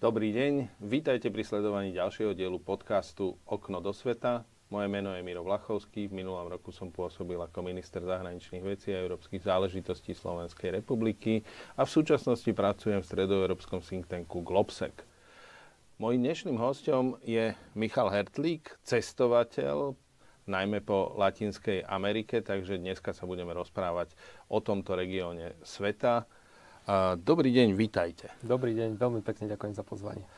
Dobrý deň, vítajte pri sledovaní ďalšieho dielu podcastu Okno do sveta. Moje meno je Miro Vlachovský, v minulom roku som pôsobil ako minister zahraničných vecí a európskych záležitostí Slovenskej republiky a v súčasnosti pracujem v stredoeurópskom think tanku Globsec. Mojím dnešným hosťom je Michal Hertlík, cestovateľ, najmä po Latinskej Amerike, takže dneska sa budeme rozprávať o tomto regióne sveta. Dobrý deň, vítajte. Dobrý deň, veľmi pekne ďakujem za pozvanie.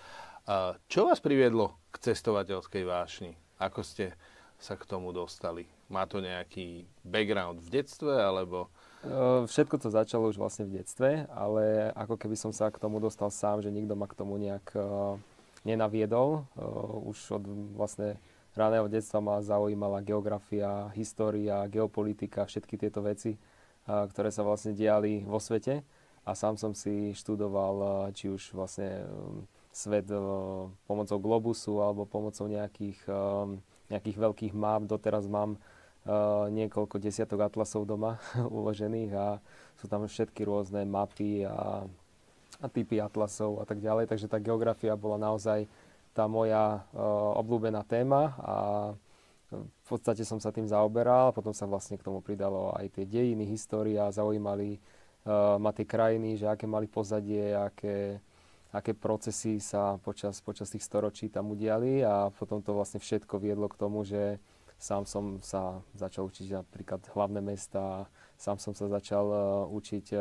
Čo vás priviedlo k cestovateľskej vášni? Ako ste sa k tomu dostali? Má to nejaký background v detstve, alebo... Všetko to začalo už vlastne v detstve, ale ako keby som sa k tomu dostal sám, že nikto ma k tomu nejak nenaviedol. Už od vlastne raného detstva ma zaujímala geografia, história, geopolitika, všetky tieto veci, ktoré sa vlastne diali vo svete. A sám som si študoval či už vlastne svet pomocou globusu alebo pomocou nejakých veľkých map. Doteraz mám niekoľko desiatok atlasov doma uložených a sú tam všetky rôzne mapy a typy atlasov a tak ďalej. Takže tá geografia bola naozaj tá moja obľúbená téma a v podstate som sa tým zaoberal. Potom sa vlastne k tomu pridalo aj tie dejiny, história, zaujímali ma tie krajiny, že aké mali pozadie, aké procesy sa počas tých storočí tam udiali a potom to vlastne všetko viedlo k tomu, že sám som sa začal učiť napríklad hlavné mestá, sám som sa začal učiť,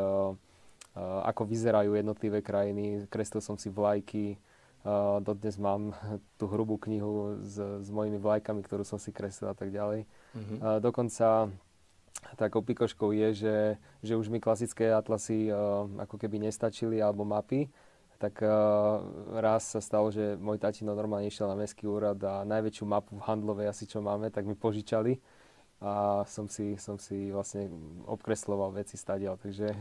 ako vyzerajú jednotlivé krajiny, kreslil som si vlajky, dodnes mám tú hrubú knihu s mojimi vlajkami, ktorú som si kreslil a tak ďalej. Dokonca takou pikoškou je, že už mi klasické atlasy ako keby nestačili alebo mapy, tak raz sa stalo, že môj tatino normálne išiel na mestský úrad a najväčšiu mapu v handlovej asi čo máme, tak mi požičali a som si vlastne obkresloval veci stadiaľ, takže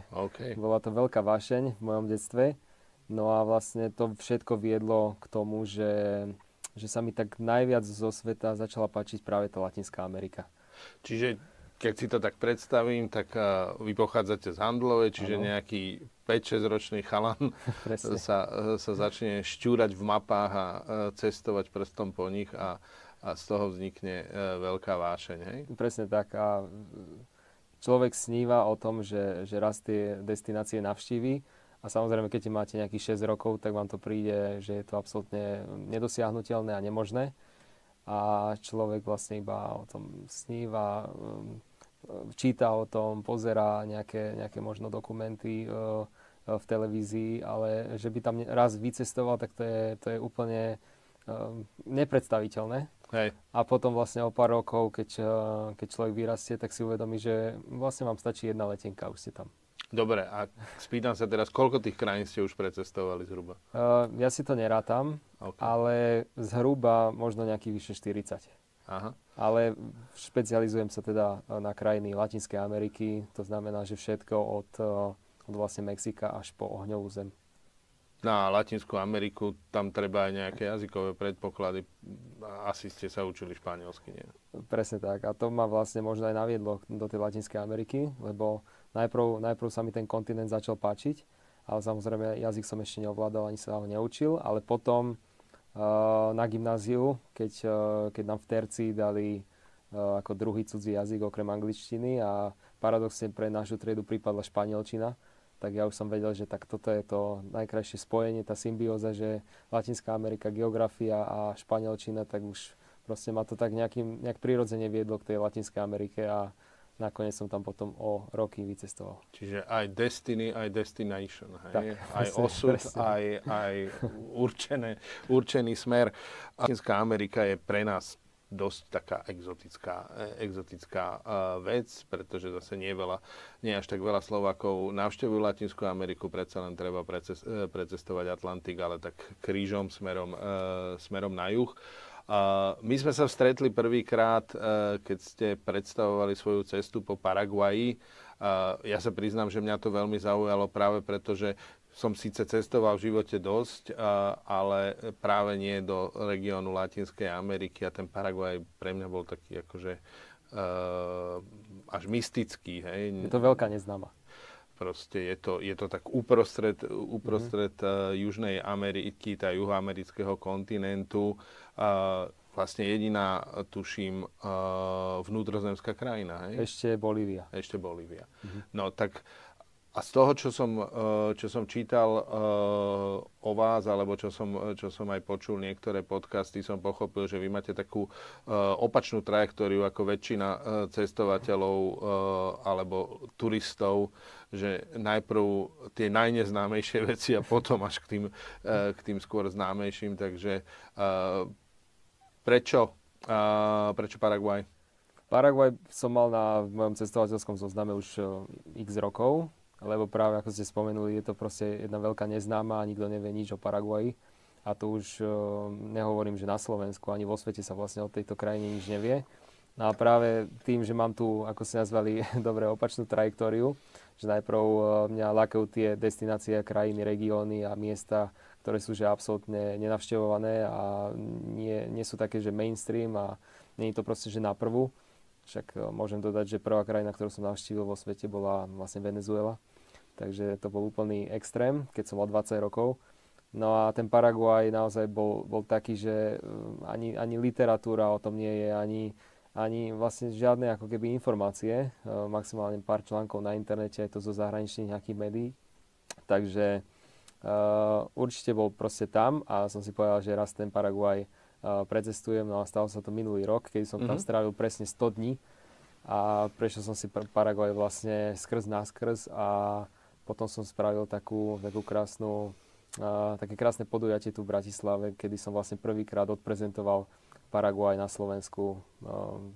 bola to veľká vášeň v mojom detstve. No a vlastne to všetko viedlo k tomu, že sa mi tak najviac zo sveta začala páčiť práve tá Latinská Amerika. Čiže keď si to tak predstavím, tak vy pochádzate z Handlovej, čiže nejaký 5-6 ročný chalan sa začne šťúrať v mapách a cestovať prstom po nich a z toho vznikne veľká vášeň, hej? Presne tak. A človek sníva o tom, že raz tie destinácie navštíví a samozrejme, keď máte nejakých 6 rokov, tak vám to príde, že je to absolútne nedosiahnuteľné a nemožné. A človek vlastne iba o tom sníva, číta o tom, pozerá nejaké možno dokumenty v televízii, ale že by tam raz vycestoval, tak to je úplne nepredstaviteľné. Hej. A potom vlastne o pár rokov, keď človek vyrastie, tak si uvedomí, že vlastne vám stačí jedna letenka, už ste tam. Dobre, a spýtam sa teraz, koľko tých krajín ste už precestovali zhruba? Ja si to nerátam, ale zhruba možno nejakých vyše 40. Aha. Ale špecializujem sa teda na krajiny Latinskej Ameriky, to znamená, že všetko od vlastne Mexika až po ohňovú zem. Na Latinskú Ameriku tam treba aj nejaké jazykové predpoklady. Asi ste sa učili španielsky, nie? Presne tak. A to ma vlastne možno aj naviedlo do tej Latinskej Ameriky, lebo najprv sa mi ten kontinent začal páčiť, ale samozrejme jazyk som ešte neovládal, ani sa ho neučil, ale potom na gymnáziu, keď nám v tercii dali ako druhý cudzí jazyk okrem angličtiny a paradoxne pre našu triedu pripadla španielčina, tak ja už som vedel, že tak toto je to najkrajšie spojenie, tá symbióza, že Latinská Amerika, geografia a španielčina, tak už proste ma to tak nejak prirodzene viedlo k tej Latinskej Amerike a nakoniec som tam potom o roky vycestoval. Čiže aj destiny, aj destination, hej? Tak, aj osud, aj určený smer. Latinská Amerika je pre nás dosť taká exotická vec, pretože zase nie až tak veľa Slovákov navštevujú Latinskú Ameriku, predsa len treba precestovať Atlantik, ale tak krížom smerom na juh. My sme sa stretli prvýkrát, keď ste predstavovali svoju cestu po Paraguaji. Ja sa priznám, že mňa to veľmi zaujalo práve preto, že som síce cestoval v živote dosť, ale práve nie do regiónu Latinskej Ameriky a ten Paraguaj pre mňa bol taký akože až mystický. Hej. Je to veľká neznáma. proste je to tak uprostred Južnej Ameriky, tá juhoamerického kontinentu. Vlastne jediná, tuším, vnútrozemská krajina, hej? Ešte Bolívia. No tak a z toho, čo som čítal o vás, alebo čo som aj počul niektoré podcasty, som pochopil, že vy máte takú opačnú trajektóriu ako väčšina cestovateľov alebo turistov, že najprv tie najneznámejšie veci a potom až k tým skôr známejším. Takže prečo Paraguaj? Paraguaj som mal v mojom cestovateľskom zozname už x rokov, lebo práve ako ste spomenuli, je to proste jedna veľká neznáma a nikto nevie nič o Paraguaji. A to už nehovorím, že na Slovensku ani vo svete sa vlastne o tejto krajine nič nevie. No a práve tým, že mám tu, ako ste nazvali, dobre opačnú trajektóriu, že najprv mňa lákajú tie destinácie, krajiny, regióny a miesta, ktoré sú že absolútne nenavštevované a nie sú také, že mainstream a nie je to proste, že na prvú. Však môžem dodať, že prvá krajina, ktorú som navštívil vo svete, bola vlastne Venezuela. Takže to bol úplný extrém, keď som mal 20 rokov. No a ten Paraguaj naozaj bol taký, že ani literatúra o tom nie je, ani vlastne žiadne ako keby informácie. Maximálne pár článkov na internete, aj to zo zahraničných nejakých médií. Takže určite bol proste tam a som si povedal, že raz ten Paraguaj precestujem, no a stalo sa to minulý rok, keď som tam strávil presne 100 dní a prešiel som si Paraguaj vlastne skrz naskrz a potom som spravil také krásne podujatie tu v Bratislave, kedy som vlastne prvýkrát odprezentoval Paraguaj na Slovensku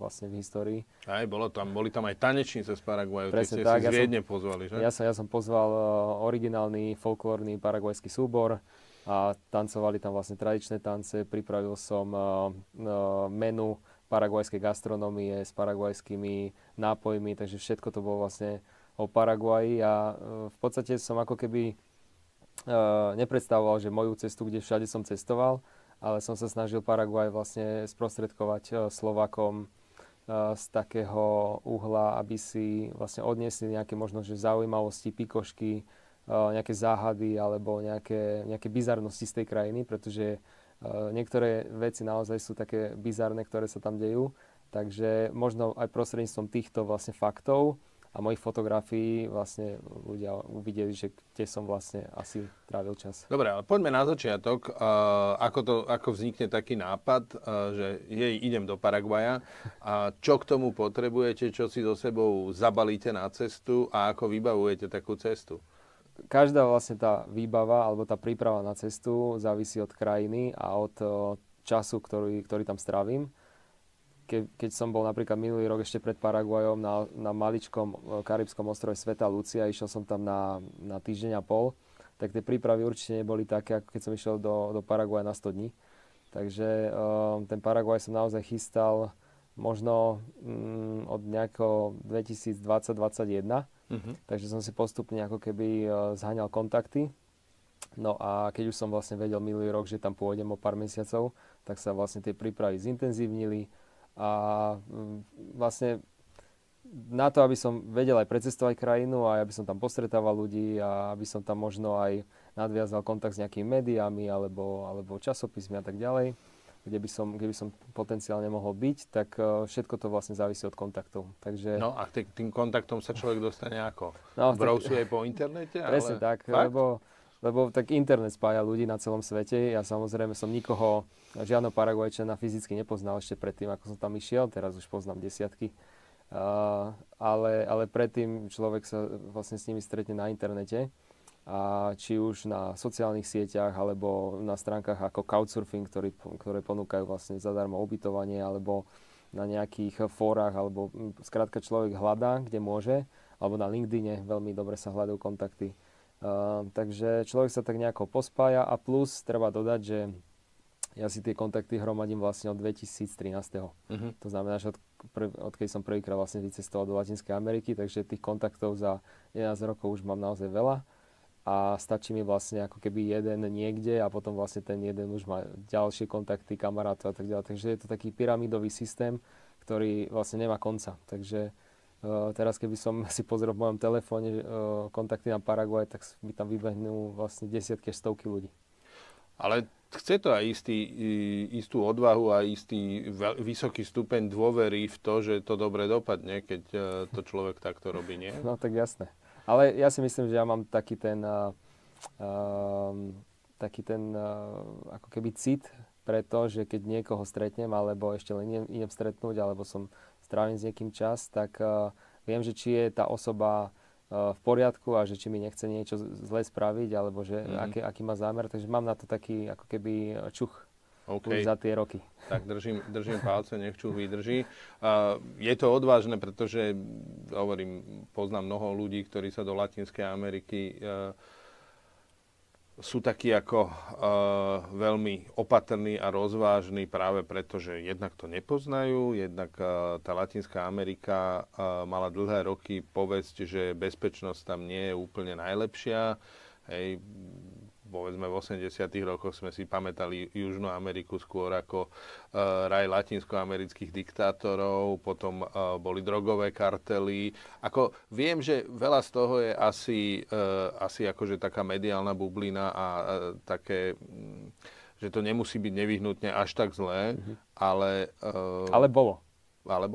vlastne v histórii. Boli tam aj tanečnice z Paraguaju, keď ste tak, si z Viedne pozvali, že? Ja som pozval originálny folklórny paraguajský súbor a tancovali tam vlastne tradičné tance. Pripravil som menu paraguajskej gastronómie s paraguajskými nápojmi, takže všetko to bolo vlastne o Paraguaji a v podstate som ako keby nepredstavoval, že moju cestu, kde všade som cestoval, ale som sa snažil Paraguaj vlastne sprostredkovať Slovákom z takého uhla, aby si vlastne odniesli nejaké možno že zaujímavosti, pikošky, nejaké záhady alebo nejaké bizarnosti z tej krajiny, pretože niektoré veci naozaj sú také bizarné, ktoré sa tam dejú. Takže možno aj prostredníctvom týchto vlastne faktov a mojich fotografií vlastne ľudia uvideli, že kde som vlastne asi trávil čas. Dobre, ale poďme na začiatok. Ako vznikne taký nápad, že idem do Paraguaja a čo k tomu potrebujete, čo si so sebou zabalíte na cestu a ako vybavujete takú cestu? Každá vlastne tá výbava alebo tá príprava na cestu závisí od krajiny a od času, ktorý tam strávim. Keď som bol napríklad minulý rok ešte pred Paraguajom na maličkom karibskom ostrove Svätá Lucia, išiel som tam na týždeň a pol, tak tie prípravy určite neboli také, ako keď som išiel do Paraguaja na 100 dní. Takže ten Paraguaj som naozaj chystal možno od nejakého 2020-2021. Takže som si postupne ako keby zháňal kontakty. No a keď už som vlastne vedel minulý rok, že tam pôjdem o pár mesiacov, tak sa vlastne tie prípravy zintenzívnili a vlastne na to, aby som vedel aj precestovať krajinu a aby som tam postretával ľudí a aby som tam možno aj nadviazal kontakt s nejakými médiami alebo časopismi a tak ďalej, kde by som potenciálne mohol byť, tak všetko to vlastne závisí od kontaktov. Takže... No a tým kontaktom sa človek dostane ako? No, Browsuje po internete? Presne tak, lebo tak internet spája ľudí na celom svete. Ja samozrejme som žiadneho Paraguajčana fyzicky nepoznal ešte predtým, ako som tam išiel. Teraz už poznám desiatky. Ale predtým človek sa vlastne s nimi stretne na internete. A či už na sociálnych sieťach, alebo na stránkach ako Couchsurfing, ktoré ponúkajú vlastne zadarmo ubytovanie, alebo na nejakých fórach, alebo skrátka človek hľadá, kde môže, alebo na LinkedIne veľmi dobre sa hľadajú kontakty. Takže človek sa tak nejako pospája a plus treba dodať, že ja si tie kontakty hromadím vlastne od 2013. To znamená, že odkedy som prvýkrát vlastne vycestoval do Latinskej Ameriky, takže tých kontaktov za 11 rokov už mám naozaj veľa. A stačí mi vlastne ako keby jeden niekde a potom vlastne ten jeden už má ďalšie kontakty, kamarátov a tak ďalej. Takže je to taký pyramidový systém, ktorý vlastne nemá konca. Takže Teraz keby som si pozrel v mojom telefóne kontakty na Paraguaj, tak mi tam vybehnú vlastne desiatky až stovky ľudí. Ale chce to aj istú odvahu a istý vysoký stupeň dôvery v to, že to dobre dopadne, keď to človek takto robí, nie? No tak jasné. Ale ja si myslím, že ja mám taký ten ako keby cit pre to, že keď niekoho stretnem, alebo ešte len idem stretnúť, alebo strávim s niekým čas, tak viem, že či je tá osoba v poriadku a že či mi nechce niečo zle spraviť, alebo že aký má zámer. Takže mám na to taký ako keby čuch už za tie roky. Tak držím palce, nech čuch vydrží. Je to odvážne, pretože poznám mnoho ľudí, ktorí sa do Latinskej Ameriky sú takí ako veľmi opatrní a rozvážni práve preto, že jednak to nepoznajú, jednak tá Latinská Amerika mala dlhé roky povesť, že bezpečnosť tam nie je úplne najlepšia. Hej, povedzme v 80. rokoch sme si pamätali Južnú Ameriku skôr ako raj latinskoamerických diktátorov, potom boli drogové kartely. Ako viem, že veľa z toho je asi akože taká mediálna bublina a také, že to nemusí byť nevyhnutne až tak zlé, ale... Ale bolo. Ale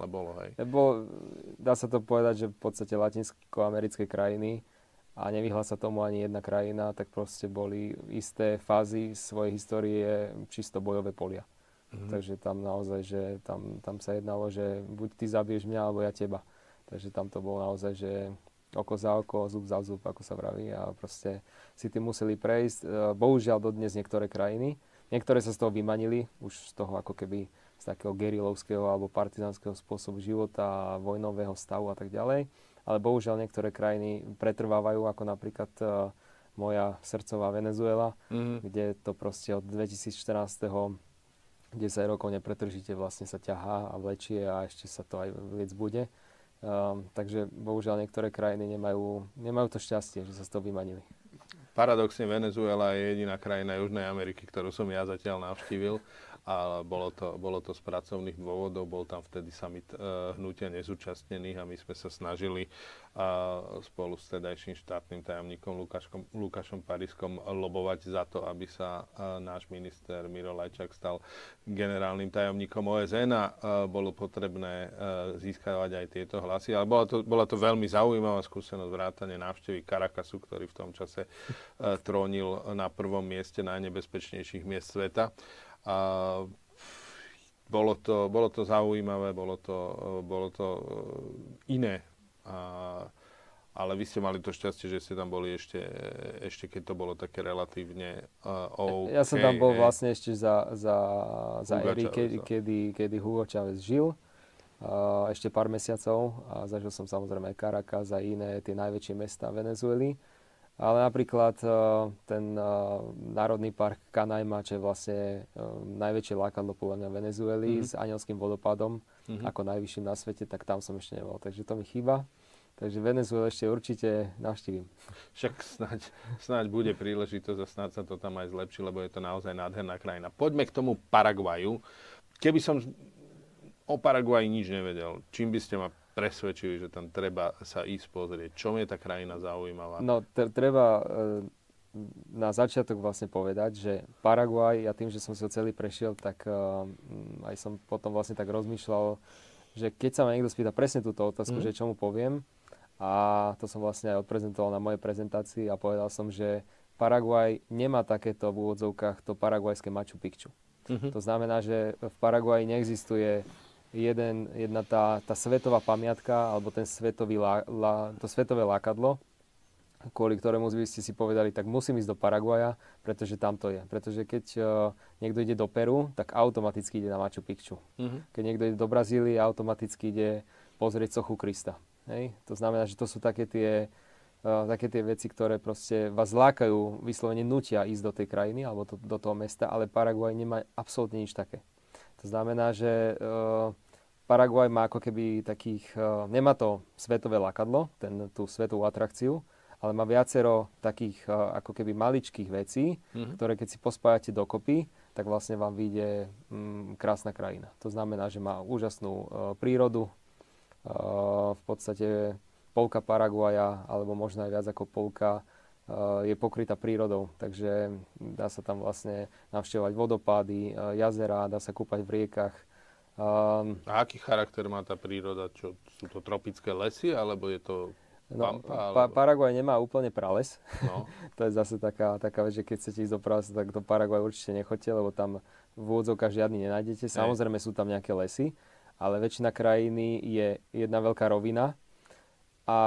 bolo, hej. Lebo dá sa to povedať, že v podstate latinskoamerické krajiny a nevyhla sa tomu ani jedna krajina, tak proste boli isté fázy svojej histórie čisto bojové polia. Takže tam naozaj, že tam sa jednalo, že buď ty zabiješ mňa, alebo ja teba. Takže tam to bolo naozaj, že oko za oko, zub za zub, ako sa vraví, a proste si tým museli prejsť. Bohužiaľ dodnes niektoré krajiny, niektoré sa z toho vymanili, už z toho ako keby z takého gerilovského alebo partizánskeho spôsobu života, vojnového stavu a tak ďalej. Ale bohužiaľ niektoré krajiny pretrvávajú, ako napríklad moja srdcová Venezuela, kde to proste od 2014. 10 rokov nepretržite vlastne sa ťahá a vlečie a ešte sa to aj viac bude. Takže bohužiaľ niektoré krajiny nemajú to šťastie, že sa z toho vymanili. Paradoxne Venezuela je jediná krajina Južnej Ameriky, ktorú som ja zatiaľ navštívil. A bolo to z pracovných dôvodov, bol tam vtedy summit hnutia nezúčastnených a my sme sa snažili spolu s tedajším štátnym tajomníkom Lukášom Pariskom lobovať za to, aby sa náš minister Miro Lajčák stal generálnym tajomníkom OSN a bolo potrebné získavať aj tieto hlasy. Ale bola to veľmi zaujímavá skúsenosť vrátane návštevy Caracasu, ktorý v tom čase trónil na prvom mieste najnebezpečnejších miest sveta. A bolo to zaujímavé, bolo to iné. Ale vy ste mali to šťastie, že ste tam boli ešte keď to bolo také relatívne OK. Ja som tam bol vlastne ešte za éry, kedy Hugo Chávez žil. Ešte pár mesiacov a zažil som samozrejme aj Caracas a iné tie najväčšie mestá Venezuely. Ale napríklad ten národný park Canaima, čo je vlastne najväčšie lákadlo podľa mňa Venezuely s Anielským vodopádom, ako najvyšším na svete, tak tam som ešte nebol. Takže to mi chýba. Takže Venezuelu ešte určite navštívim. Však snáď bude príležitosť a snáď sa to tam aj zlepší, lebo je to naozaj nádherná krajina. Poďme k tomu Paraguaju. Keby som o Paraguaji nič nevedel, čím by ste ma presvedčili, že tam treba sa ísť pozrieť? Čom je tá krajina zaujímavá? No, treba na začiatok vlastne povedať, že Paraguaj, ja tým, že som si ho celý prešiel, tak aj som potom vlastne tak rozmýšľal, že keď sa ma niekto spýta presne túto otázku, že čo mu poviem, a to som vlastne aj odprezentoval na mojej prezentácii a povedal som, že Paraguaj nemá takéto v úvodzovkách to paraguajské Machu Picchu. To znamená, že v Paraguaji neexistuje jedna tá svetová pamiatka, alebo ten to svetové lákadlo, kvôli ktorému by ste si povedali, tak musím ísť do Paraguaja, pretože tam to je. Pretože keď niekto ide do Peru, tak automaticky ide na Machu Picchu. Keď niekto ide do Brazílie, automaticky ide pozrieť sochu Krista. Hej? To znamená, že to sú také tie veci, ktoré proste vás lákajú, vyslovene nutia ísť do tej krajiny alebo do toho mesta, ale Paraguaj nemá absolútne nič také. To znamená, že Paraguaj má ako keby nemá to svetové lákadlo, tú svetovú atrakciu, ale má viacero takých ako keby maličkých vecí, ktoré keď si pospájate dokopy, tak vlastne vám vyjde krásna krajina. To znamená, že má úžasnú prírodu, V podstate polka Paraguaja, alebo možno aj viac ako polka, je pokrytá prírodou, takže dá sa tam vlastne navštevovať vodopády, jazerá, dá sa kúpať v riekach. A aký charakter má tá príroda? Čo, sú to tropické lesy, alebo je to pampa? Alebo... Paraguaj nemá úplne prales. No. To je zase taká vec, že keď chcete ísť do pralesa, tak do Paraguaj určite nechoďte, lebo tam v úvodzovkách žiadny nenájdete. Samozrejme sú tam nejaké lesy, ale väčšina krajiny je jedna veľká rovina. A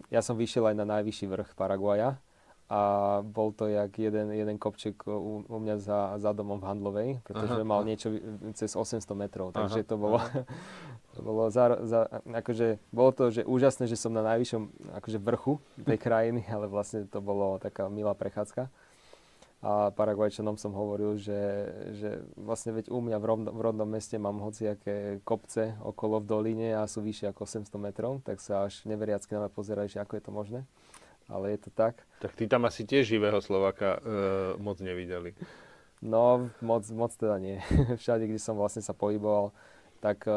ja som vyšiel aj na najvyšší vrch Paraguaja a bol to jak jeden kopček u mňa za domom v Handlovej, pretože mal niečo cez 800 metrov, takže to bolo, bolo to že úžasné, že som na najvyššom akože vrchu tej krajiny, ale vlastne to bolo taká milá prechádzka. A Paraguajčanom som hovoril, že vlastne veď u mňa v rodnom meste mám hociaké kopce okolo v doline a sú vyššie ako 800 metrov, tak sa až neveriacky na mňa pozerajú, že ako je to možné. Ale je to tak. Tak ty tam asi tiež živého Slováka moc nevideli. No, moc teda nie. Všade, kde som vlastne sa pohyboval, tak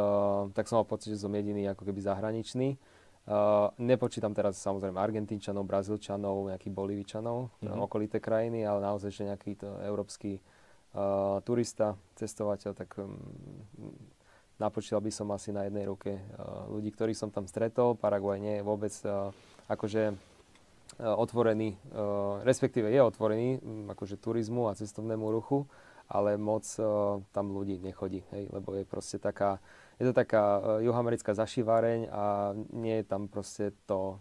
som mal pocit, že som jediný ako keby zahraničný. Nepočítam teraz samozrejme Argentínčanov, Brazílčanov, nejakých Bolívičanov, okolité krajiny, ale naozaj, že nejaký to európsky turista, cestovateľ, tak napočítal by som asi na jednej ruke ľudí, ktorých som tam stretol. Paraguaj nie je vôbec akože otvorený, respektíve je otvorený akože turizmu a cestovnému ruchu, ale moc tam ľudí nechodí, hej, lebo je proste taká juhoamerická zašívareň a nie je tam proste to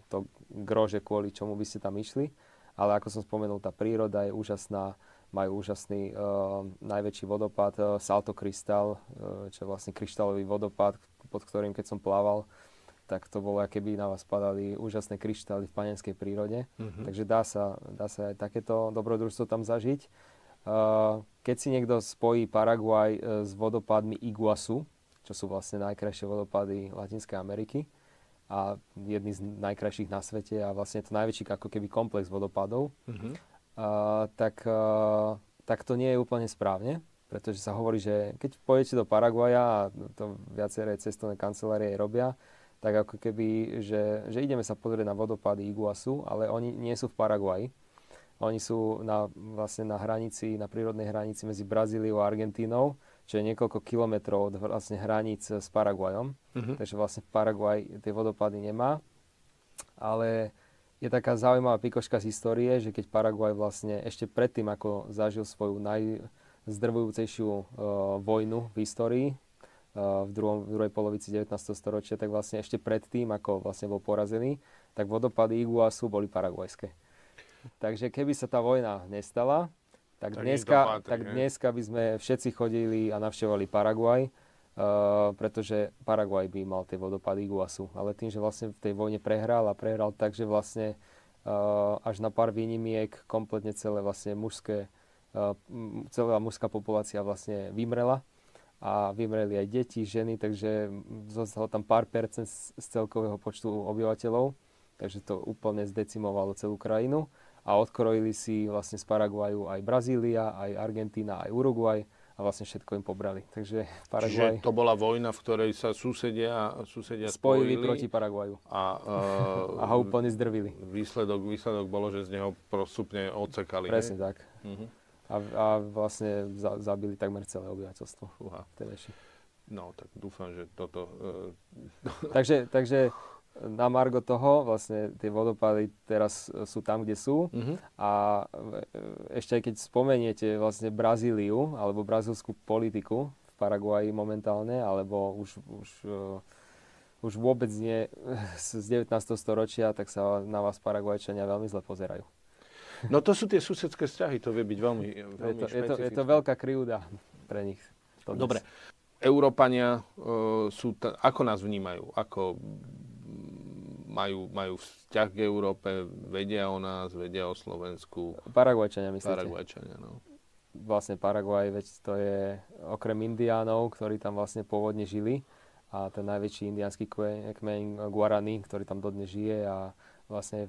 gro, že kvôli čomu by ste tam išli. Ale ako som spomenul, tá príroda je úžasná, majú úžasný najväčší vodopád Salto Cristal, čo je vlastne kryštálový vodopád, pod ktorým keď som plával, tak to bolo, aké by na vás padali úžasné kryštály v panenskej prírode. Takže dá sa aj takéto dobrodružstvo tam zažiť. Keď si niekto spojí Paraguaj s vodopádmi Iguazu, čo sú vlastne najkrajšie vodopády Latinskej Ameriky a jedný z najkrajších na svete a vlastne to najväčší ako keby komplex vodopádov, tak to nie je úplne správne, pretože sa hovorí, že keď pôjdete do Paraguaja, a to viaceré cestovné kancelárie robia, tak ako keby, že ideme sa pozrieť na vodopády Iguazu, ale oni nie sú v Paraguaji. Oni sú vlastne na hranici, na prírodnej hranici medzi Brazíliou a Argentínou, čo je niekoľko kilometrov od vlastne hraníc s Paraguajom. Takže vlastne Paraguaj tie vodopády nemá. Ale je taká zaujímavá pikoška z histórie, že keď Paraguaj vlastne ešte predtým, ako zažil svoju najzdrvujúcejšiu vojnu v histórii, v druhej polovici 19. storočia, tak vlastne ešte predtým, ako vlastne bol porazený, tak vodopády Iguazu boli paraguajské. Takže keby sa tá vojna nestala, tak dneska by sme všetci chodili a navštevovali Paraguaj, pretože Paraguaj by mal tie vodopády Iguazu. Ale tým, že vlastne v tej vojne prehral tak, že vlastne až na pár výnimiek kompletne celá mužská populácia vlastne vymrela. A vymreli aj deti, ženy, takže zostalo tam pár percent z celkového počtu obyvateľov. Takže to úplne zdecimovalo celú krajinu. A odkrojili si vlastne z Paraguaju aj Brazília, aj Argentína, aj Uruguay a vlastne všetko im pobrali. Takže Paraguaj... Čiže to bola vojna, v ktorej sa susedia spojili proti Paraguaju. A ho úplne zdrvili. Výsledok bolo, že z neho postupne odsekali. Presne tak. A vlastne zabili takmer celé obyvateľstvo. No, tak dúfam, že toto... Takže na margo toho, vlastne tie vodopády teraz sú tam, kde sú. A ešte aj keď spomeniete vlastne Brazíliu, alebo brazílskú politiku v Paraguaji momentálne, alebo už vôbec nie z 19. storočia, tak sa na vás Paraguajčania veľmi zle pozerajú. No to sú tie susedské vzťahy, to vie byť veľmi špecifické. Je to veľká krivda pre nich. Dobre. Európania ako nás vnímajú? Ako majú vzťah k Európe, vedia o nás, vedia o Slovensku? Paraguajčania, myslíte? Paraguajčania, no. Vlastne Paraguaj, veď to je okrem Indiánov, ktorí tam vlastne pôvodne žili, a ten najväčší indiánsky kmeň Guarani, ktorý tam dodnes žije, a vlastne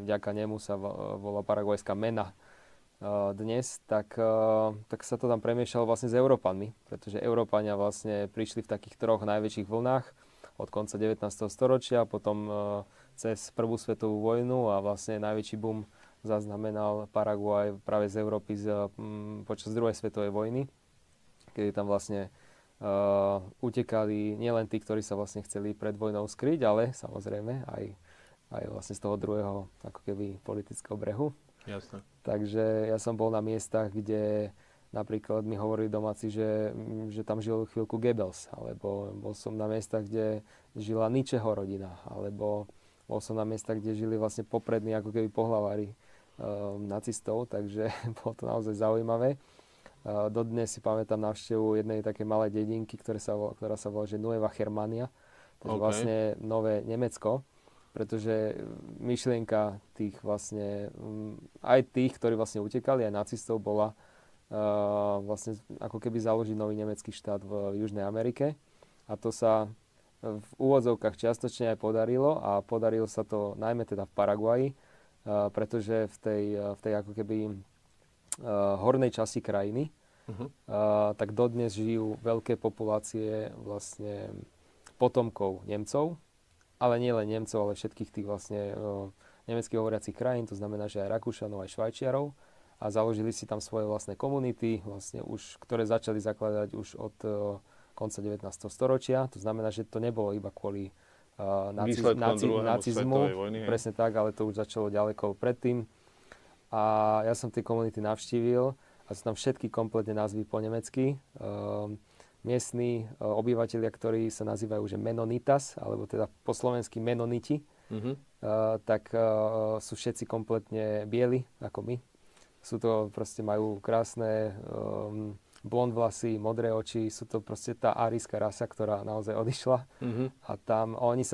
vďaka nemu sa volá paraguajská mena dnes, tak sa to tam premiešalo vlastne s Európanmi, pretože Európania vlastne prišli v takých troch najväčších vlnách. od konca 19. storočia, potom cez prvú svetovú vojnu a vlastne najväčší boom zaznamenal Paraguaj práve z Európy počas druhej svetovej vojny, kedy tam vlastne utekali nielen tí, ktorí sa vlastne chceli pred vojnou skryť, ale samozrejme aj vlastne z toho druhého ako keby politického brehu. Jasné. Takže ja som bol na miestach, kde napríklad mi hovorili domáci, že tam žil chvíľku Goebbels, alebo bol som na miestach, kde žila Nietzscheho rodina, alebo bol som na miestach, kde žili vlastne poprední ako keby pohlavári nacistov, takže bolo to naozaj zaujímavé. Dodnes si pamätám návštevu jednej takej malej dedinky, ktorá sa volá že Nueva Germania, takže vlastne Nové Nemecko, pretože myšlienka tých vlastne, aj tých, ktorí vlastne utekali, aj nacistov, bola vlastne ako keby založiť nový nemecký štát v Južnej Amerike. A to sa v úvodzovkách čiastočne aj podarilo a podarilo sa to najmä teda v Paraguaji, pretože v tej ako keby hornej časti krajiny, tak dodnes žijú veľké populácie vlastne potomkov Nemcov, ale nie len Nemcov, ale všetkých tých vlastne nemecky hovoriacich krajín, to znamená, že aj Rakúšanov, aj Švajčiarov, a založili si tam svoje vlastné komunity, vlastne ktoré začali zakladať už od konca 19. storočia. To znamená, že to nebolo iba kvôli nacizmu, presne tak, ale to už začalo ďaleko predtým. A ja som tie komunity navštívil a sú tam všetky kompletne názvy po nemecky. Miestni obyvatelia, ktorí sa nazývajú že Menonitas, alebo teda po slovensky Menoniti, tak sú všetci kompletne bieli, ako my. Sú to proste, majú krásne blond vlasy, modré oči, sú to proste tá árijská rasa, ktorá naozaj odišla. A tam oni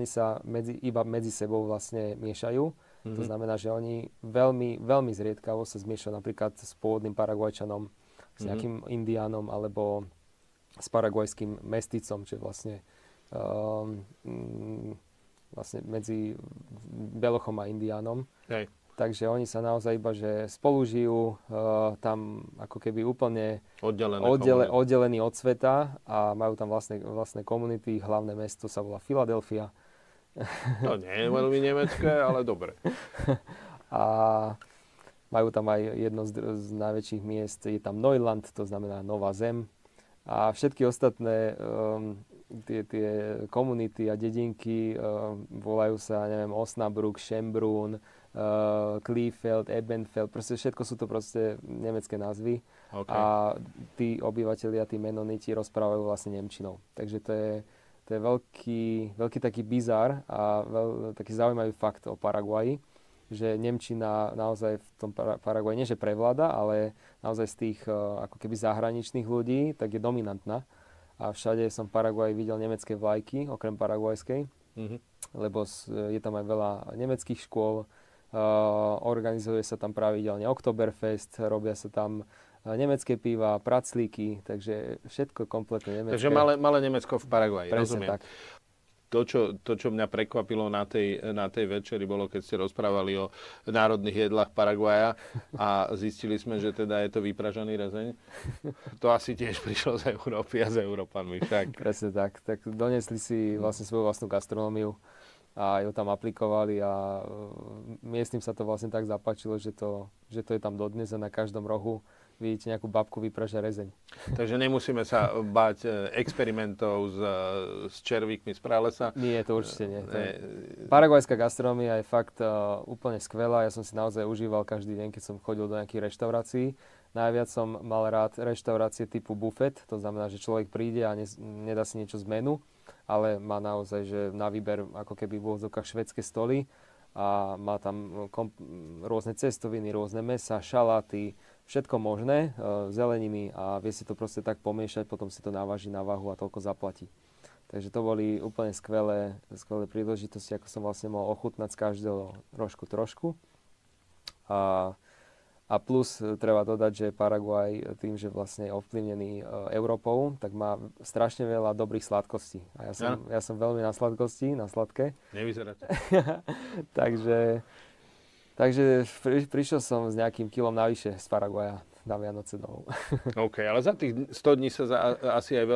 sa iba medzi sebou vlastne miešajú. To znamená, že oni veľmi, veľmi zriedkavo sa zmiešajú napríklad s pôvodným Paraguajčanom, s nejakým Indiánom alebo s paraguajským mesticom, čo je vlastne medzi Belochom a Indiánom. Hej. Takže oni sa naozaj iba, že spolu žijú tam ako keby úplne oddelení od sveta a majú tam vlastné komunity. Hlavné mesto sa volá Filadelfia. To nie je veľmi nemecké, ale dobre. A majú tam aj jedno z najväčších miest, je tam Neuland, to znamená Nová zem. A všetky ostatné tie komunity a dedinky volajú sa, neviem, Osnabrück, Schönbrunn, Kleefeld, Ebenfeld, proste všetko sú to proste nemecké názvy. Okay. A tí obyvatelia, tí menoniti rozprávajú vlastne nemčinou. Takže to je veľký taký bizár a taký zaujímavý fakt o Paraguaji, že nemčina naozaj v tom Paraguaji nie že prevláda, ale naozaj z tých ako keby zahraničných ľudí tak je dominantná. A všade som v Paraguaji videl nemecké vlajky, okrem paraguajskej, lebo je tam aj veľa nemeckých škôl, organizuje sa tam pravidelne Oktoberfest, robia sa tam nemecké piva, praclíky, takže všetko kompletne nemecké. Takže malé Nemecko v Paraguaji, rozumiem. Tak. To, čo mňa prekvapilo na tej večeri, bolo, keď ste rozprávali o národných jedlách Paraguaja a zistili sme, že teda je to vypražaný rezeň. To asi tiež prišlo z Európy a z Európanmi však. Presne tak. Tak donesli si vlastne svoju vlastnú gastronómiu a ju tam aplikovali a miestnym sa to vlastne tak zapáčilo, že to je tam dodnes a na každom rohu vidíte nejakú babku vypraža rezeň. Takže nemusíme sa báť experimentov s červíkmi z pralesa. Nie, to určite nie. Paraguajská gastronómia je fakt úplne skvelá. Ja som si naozaj užíval každý deň, keď som chodil do nejakých reštaurácií. Najviac som mal rád reštaurácie typu buffet, to znamená, že človek príde a nedá si niečo z menu, ale má naozaj že na výber ako keby v úvodzovkách švédske stoly a má tam rôzne cestoviny, rôzne mäsa, šaláty, všetko možné, zeleniny a vie si to proste tak pomiešať, potom si to naváži na váhu a toľko zaplatí. Takže to boli úplne skvelé príležitosti, ako som vlastne mohol ochutnať z každého trošku. A plus treba dodať, že Paraguaj tým, že vlastne je ovplyvnený Európou, tak má strašne veľa dobrých sladkostí. A ja som veľmi na sladkosti, na sladké. Nevyzeráte. Takže prišiel som s nejakým kilom navyše z Paraguaja. na Vianoce domov. OK, ale za tých 100 dní sa asi aj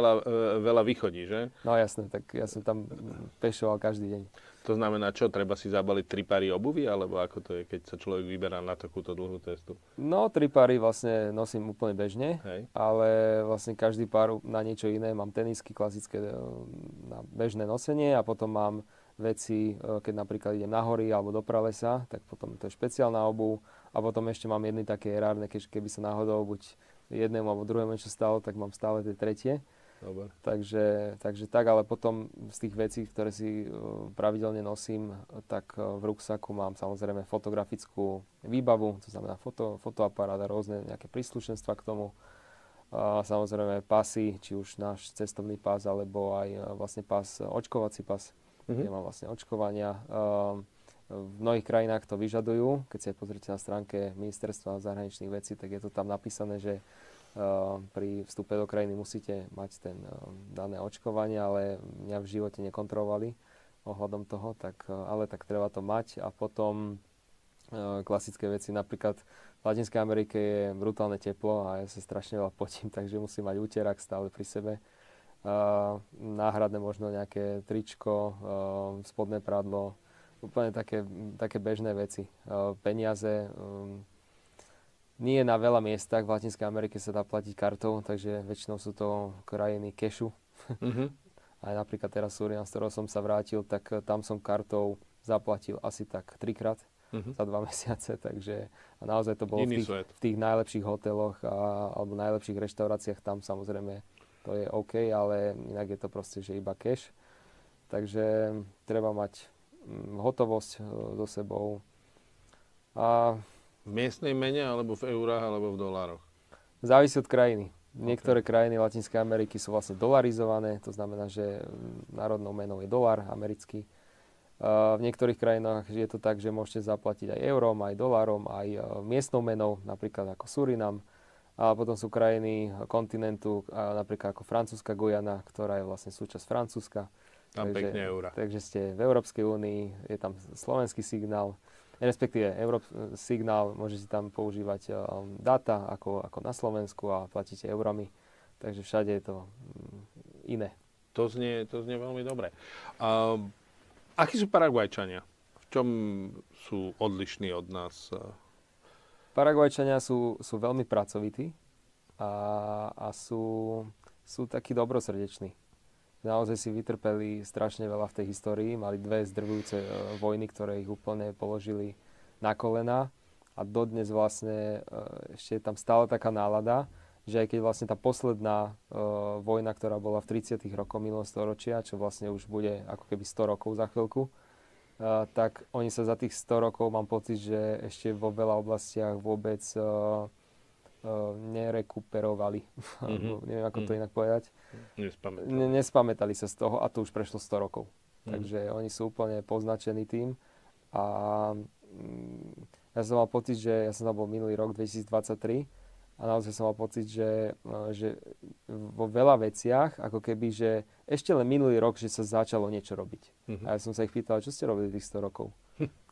veľa vychodí, že? No jasné, tak ja som tam pešoval každý deň. To znamená čo, treba si zabaliť 3 pary obuvy, alebo ako to je, keď sa človek vyberá na takúto dlhú cestu? No 3 pary vlastne nosím úplne bežne, Hej. ale vlastne každý pár na niečo iné. Mám tenisky klasické na bežné nosenie a potom mám veci, keď napríklad idem na hory alebo do pralesa, tak potom to je špeciálna obuv a potom ešte mám jedny také erárne, keby sa náhodou buď jednému alebo druhému niečo stalo, tak mám stále tie tretie. Dobre. Takže tak, ale potom z tých vecí, ktoré si pravidelne nosím, tak v ruksaku mám samozrejme fotografickú výbavu, to znamená fotoaparát a rôzne nejaké príslušenstva k tomu. A samozrejme pasy, či už náš cestovný pás, alebo aj vlastne pás, očkovací pás, kde mám vlastne očkovania. V mnohých krajinách to vyžadujú. Keď si aj pozrite na stránke Ministerstva zahraničných vecí, tak je to tam napísané, že pri vstupe do krajiny musíte mať ten dané očkovanie, ale mňa v živote nekontrolovali ohľadom toho, ale tak treba to mať. A potom klasické veci, napríklad v Latinskej Amerike je brutálne teplo a ja sa strašne veľa potím, takže musím mať úterák stále pri sebe. Náhradné možno nejaké tričko, spodné prádlo, úplne také bežné veci. Peniaze, nie na veľa miestach v Latinskej Amerike sa dá platiť kartou, takže väčšinou sú to krajiny kešu. Aj napríklad teraz Surinam, z ktorého som sa vrátil, tak tam som kartou zaplatil asi tak 3-krát za 2 mesiace, takže a naozaj to bolo v tých najlepších hoteloch alebo najlepších reštauráciách, tam samozrejme to je OK, ale inak je to proste, že iba cash. Takže treba mať hotovosť so sebou. A v miestnej mene, alebo v eurách, alebo v dolároch? Závisí od krajiny. Niektoré krajiny Latinskej Ameriky sú vlastne dolarizované, to znamená, že národnou menou je dolár americký. V niektorých krajinách je to tak, že môžete zaplatiť aj eurom, aj dolárom, aj miestnou menou, napríklad ako Surinam. A potom sú krajiny kontinentu, napríklad ako francúzska Guyana, ktorá je vlastne súčasť Francúzska. Tam pekne eura. Takže ste v Európskej únii, je tam slovenský signál. Respektíve signál, môžete tam používať dáta ako na Slovensku a platíte eurami. Takže všade je to iné. To znie veľmi dobre. Akí sú Paraguajčania? V čom sú odlišní od nás? Paraguajčania sú veľmi pracovití a sú takí dobrosrdeční. Naozaj si vytrpeli strašne veľa v tej histórii. Mali 2 zdrvujúce vojny, ktoré ich úplne položili na kolená. A dodnes vlastne ešte je tam stále taká nálada, že aj keď vlastne tá posledná vojna, ktorá bola v 30. rokoch minulého storočia, čo vlastne už bude ako keby 100 rokov za chvíľku, tak oni sa za tých 100 rokov, mám pocit, že ešte vo veľa oblastiach vôbec nerekuperovali. Neviem, ako to inak povedať. Nespamätali sa z toho a to už prešlo 100 rokov. Takže oni sú úplne poznačení tým. A ja som mal pocit, že ja som tam bol minulý rok 2023 a naozaj som mal pocit, že vo veľa veciach, ako keby, že ešte len minulý rok, že sa začalo niečo robiť. A ja som sa ich pýtal, čo ste robili tých 100 rokov?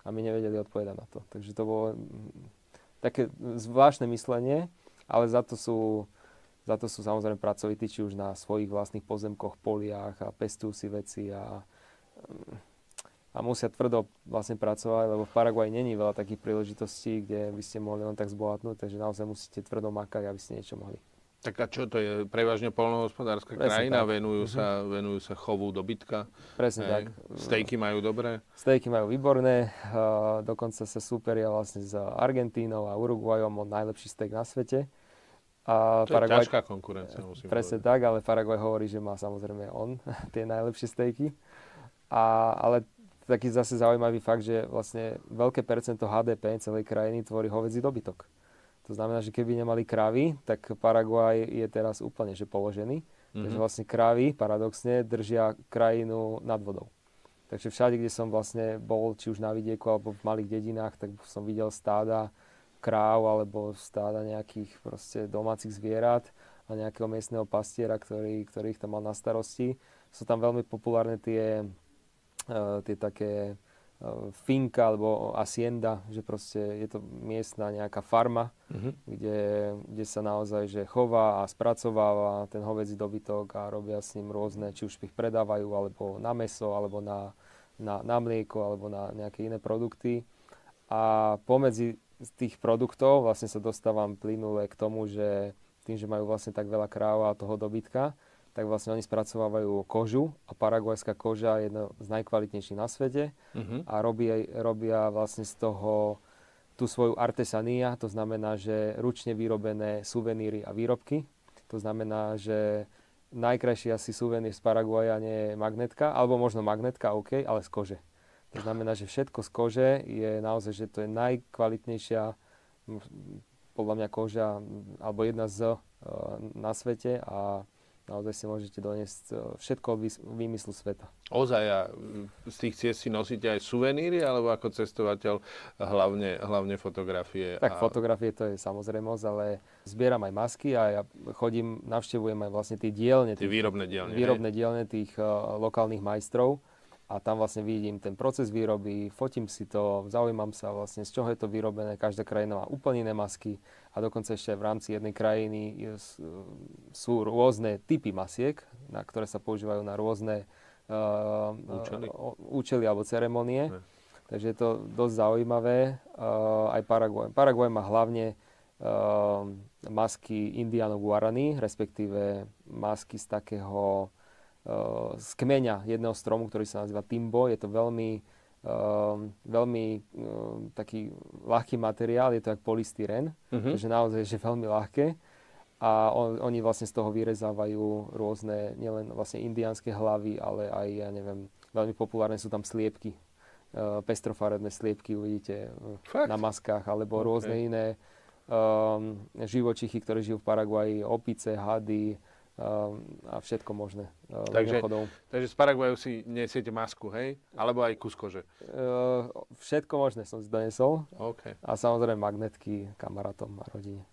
A my nevedeli odpovedať na to. Takže to bolo také zvláštne myslenie, ale za to sú samozrejme pracovití, či už na svojich vlastných pozemkoch, poliach a pestujú si veci a musia tvrdo vlastne pracovať, lebo v Paraguaji není veľa takých príležitostí, kde by ste mohli len tak zbohatnúť, takže naozaj musíte tvrdo makať, aby ste niečo mohli. Tak a čo to je? Prevažne poľnohospodárska krajina, venujú sa chovu dobytka. Presne tak. Stejky majú dobré? Stejky majú výborné, dokonca sa súperia vlastne s Argentínou a Uruguayom o najlepší stejk na svete. A to je ťažká konkurencia, musím presne povedať. Tak, ale Paraguaj hovorí, že má samozrejme on tie najlepšie stejky. Ale taký zase zaujímavý fakt, že vlastne veľké percento HDP celej krajiny tvorí hovädzí dobytok. To znamená, že keby nemali krávy, tak Paraguaj je teraz úplne že položený. Takže vlastne krávy paradoxne držia krajinu nad vodou. Takže všade, kde som vlastne bol, či už na vidieku alebo v malých dedinách, tak som videl stáda kráv alebo stáda nejakých proste domácich zvierat a nejakého miestneho pastiera, ktorý ich tam mal na starosti. Sú tam veľmi populárne tie také finka alebo hacienda, že proste je to miestna nejaká farma, kde sa naozaj že chová a spracováva ten hovädzí dobytok a robia s ním rôzne, či už ich predávajú, alebo na mäso, alebo na mlieko, alebo na nejaké iné produkty. A pomedzi tých produktov vlastne sa dostávam plynule k tomu, že tým, že majú vlastne tak veľa kráv a toho dobytka, tak vlastne oni spracovávajú kožu a paraguajská koža je jedna z najkvalitnejších na svete a robia vlastne z toho tú svoju artesania, to znamená, že ručne vyrobené suveníry a výrobky. To znamená, že najkrajší asi suvenír z Paraguaja nie je magnetka, alebo možno magnetka, OK, ale z kože. To znamená, že všetko z kože je naozaj, že to je najkvalitnejšia podľa mňa koža, alebo jedna z na svete a naozaj si môžete doniesť všetko od výmyslu sveta. Ozaj, a z tých ciest si nosíte aj suveníry, alebo ako cestovateľ hlavne fotografie? Tak fotografie to je samozrejmosť, ale zbieram aj masky a ja navštevujem aj vlastne tie dielne. Tie výrobné dielne tých lokálnych majstrov. A tam vlastne vidím ten proces výroby, fotím si to, zaujímam sa vlastne, z čoho je to vyrobené. Každá krajina má úplne iné masky a dokonca ešte v rámci jednej krajiny sú rôzne typy masiek, na ktoré sa používajú na rôzne účely alebo ceremonie. Takže je to dosť zaujímavé. Aj Paraguaj. Paraguaj má hlavne masky Indiánov Guarani, respektíve masky z takého z kmeňa jedného stromu, ktorý sa nazýva timbo. Je to veľmi taký ľahký materiál, je to jak polystyrén, takže naozaj je veľmi ľahké. A oni vlastne z toho vyrezávajú rôzne, nielen vlastne indiánske hlavy, ale aj, ja neviem, veľmi populárne sú tam sliepky. Pestrofarebné sliepky uvidíte na maskách, alebo rôzne iné živočichy, ktoré žijú v Paraguaji, opice, hady, a všetko možné. Takže z Paraguaju si nesiete masku, hej? Alebo aj kus kože? Všetko možné som si donesol. Okay. A samozrejme magnetky kamarátom a rodine.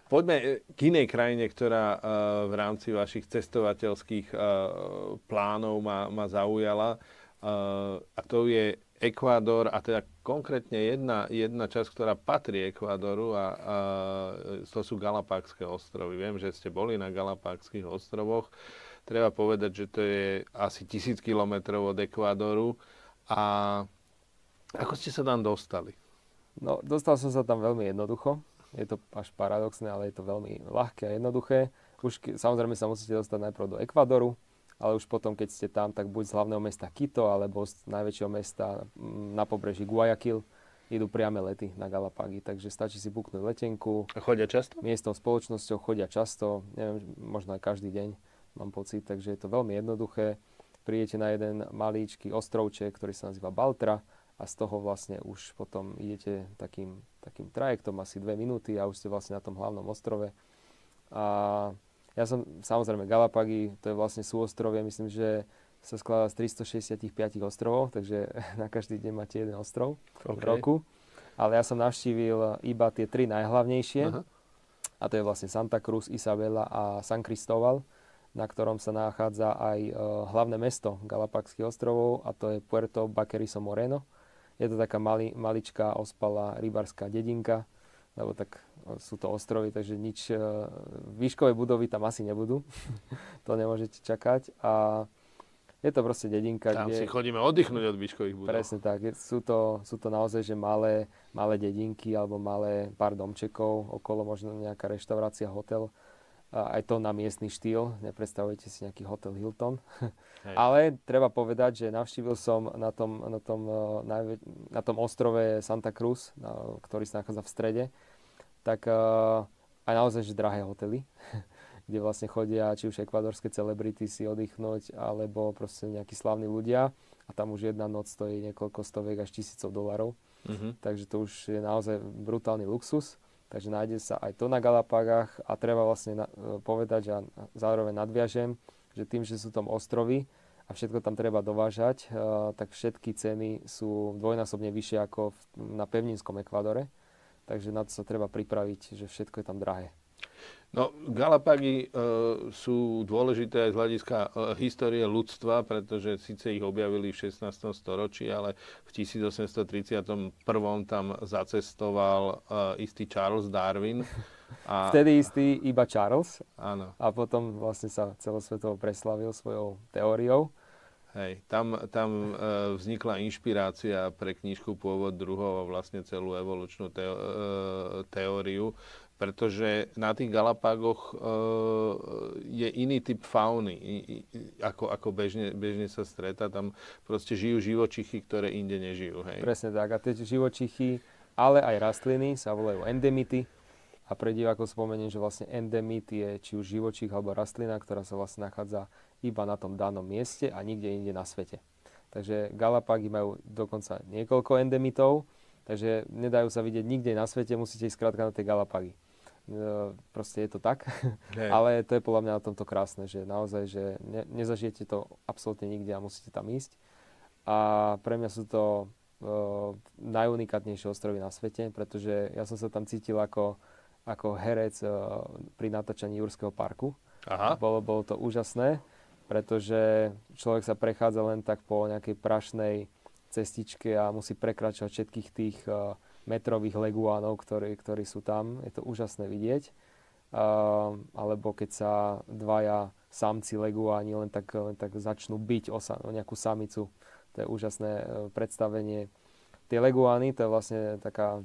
Poďme k inej krajine, ktorá v rámci vašich cestovateľských plánov ma zaujala. A to je Ekvádor, a teda konkrétne jedna časť, ktorá patrí Ekvádoru, a to sú Galapágske ostrovy. Viem, že ste boli na Galapágskych ostrovoch. Treba povedať, že to je asi 1000 kilometrov od Ekvádoru. A ako ste sa tam dostali? No, dostal som sa tam veľmi jednoducho. Je to až paradoxné, ale je to veľmi ľahké a jednoduché. Už samozrejme sa musíte dostať najprv do Ekvádoru, ale už potom, keď ste tam, tak buď z hlavného mesta Quito, alebo z najväčšieho mesta na pobreží Guayaquil, idú priame lety na Galapágy. Takže stačí si buknúť letenku. A chodia často? Miestnou spoločnosťou chodia často, neviem, možno aj každý deň, mám pocit. Takže je to veľmi jednoduché. Prídete na jeden malíčky ostrovček, ktorý sa nazýva Baltra, a z toho vlastne už potom idete takým trajektom asi 2 minúty a už ste vlastne na tom hlavnom ostrove. A ja som, samozrejme, Galapágy, to je vlastne súostrovie, myslím, že sa skladá z 365 ostrovov, takže na každý deň máte jeden ostrov v roku. Ale ja som navštívil iba tie 3 najhlavnejšie. A to je vlastne Santa Cruz, Isabela a San Cristóbal, na ktorom sa nachádza aj hlavné mesto Galapágskych ostrovov, a to je Puerto Baquerizo Moreno. Je to taká maličká ospalá rybárska dedinka, lebo tak sú to ostrovy, takže nič, výškové budovy tam asi nebudú. To nemôžete čakať. A je to proste dedinka, tam kde si chodíme oddychnúť od výškových budov. Presne tak. Sú to naozaj, že malé dedinky alebo pár domčekov, okolo možno nejaká reštaurácia, hotel. A aj to na miestny štýl. Nepredstavujete si nejaký hotel Hilton. Ale treba povedať, že navštívil som na tom ostrove Santa Cruz, ktorý sa nachádza v strede, tak aj naozaj, že drahé hotely, kde vlastne chodia či už ekvádorské celebrity si oddychnúť, alebo proste nejakí slávni ľudia, a tam už jedna noc stojí niekoľko stoviek až $1000. Takže to už je naozaj brutálny luxus. Takže nájde sa aj to na Galapágach, a treba vlastne povedať, a zároveň nadviažem, že tým, že sú tam ostrovy a všetko tam treba dovážať, tak všetky ceny sú dvojnásobne vyššie ako na pevninskom Ekvádore. Takže na to sa treba pripraviť, že všetko je tam drahé. No, Galapágy sú dôležité aj z hľadiska histórie ľudstva, pretože síce ich objavili v 16. storočí, ale v 1831. tam zacestoval istý Charles Darwin. Vtedy istý iba Charles. Áno. A potom vlastne sa celosvetovo preslavil svojou teóriou. Hej, tam vznikla inšpirácia pre knižku Pôvod druhov a vlastne celú evolučnú teóriu, pretože na tých Galapágoch je iný typ fauny, ako bežne sa stretá. Tam proste žijú živočichy, ktoré inde nežijú. Hej. Presne tak. A tie živočichy, ale aj rastliny sa volajú endemity. A pre divákov spomeniem, že vlastne endemit je či už živočích alebo rastlina, ktorá sa vlastne nachádza iba na tom danom mieste a nikde inde na svete. Takže Galapágy majú dokonca niekoľko endemitov, takže nedajú sa vidieť nikde na svete, musíte ísť skrátka na tie Galapágy. Proste je to tak, ale to je podľa mňa na tomto krásne, že naozaj, že nezažijete to absolútne nikde a musíte tam ísť. A pre mňa sú to najunikátnejšie ostrovy na svete, pretože ja som sa tam cítil ako herec pri natáčaní Jurského parku. Aha. Bolo to úžasné, pretože človek sa prechádza len tak po nejakej prašnej cestičke a musí prekračovať všetkých tých metrových leguánov, ktorí sú tam. Je to úžasné vidieť. Alebo keď sa dvaja samci leguáni len tak začnú byť o nejakú samicu. To je úžasné predstavenie. Tie leguány, to je vlastne taká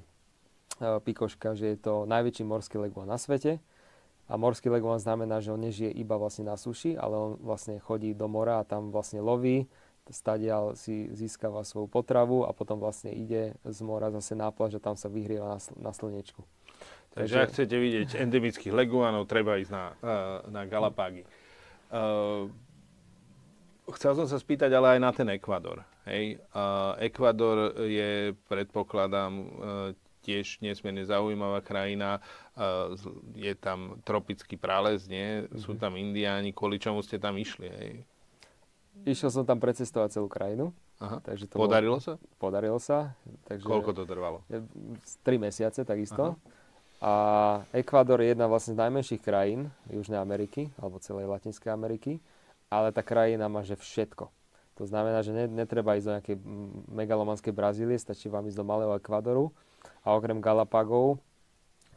pikoška, že je to najväčší morský leguán na svete. A morský leguán znamená, že on nežije iba vlastne na suši, ale on vlastne chodí do mora a tam vlastne loví, stadiaľ si získava svoju potravu a potom vlastne ide z mora zase na pláž a tam sa vyhrieva na slnečku. Takže ak chcete vidieť endemických leguánov, treba ísť na Galapágy. Chcel som sa spýtať ale aj na ten Ekvador. Hej? Ekvador je, predpokladám, tiež nesmierne zaujímavá krajina. Je tam tropický prales, nie? Sú tam indiáni. Kvôli čomu ste tam išli? Hej? Išiel som tam precestovať celú krajinu. Aha. Takže to Podarilo sa? Podarilo sa. Takže Koľko to trvalo? 3 mesiace takisto. Aha. A Ekvador je jedna vlastne z najmenších krajín Južnej Ameriky, alebo celej Latinskej Ameriky. Ale tá krajina má že všetko. To znamená, že netreba ísť do nejakej megalomanskej Brazílie, stačí vám ísť do malého Ekvadoru. A okrem Galapagov,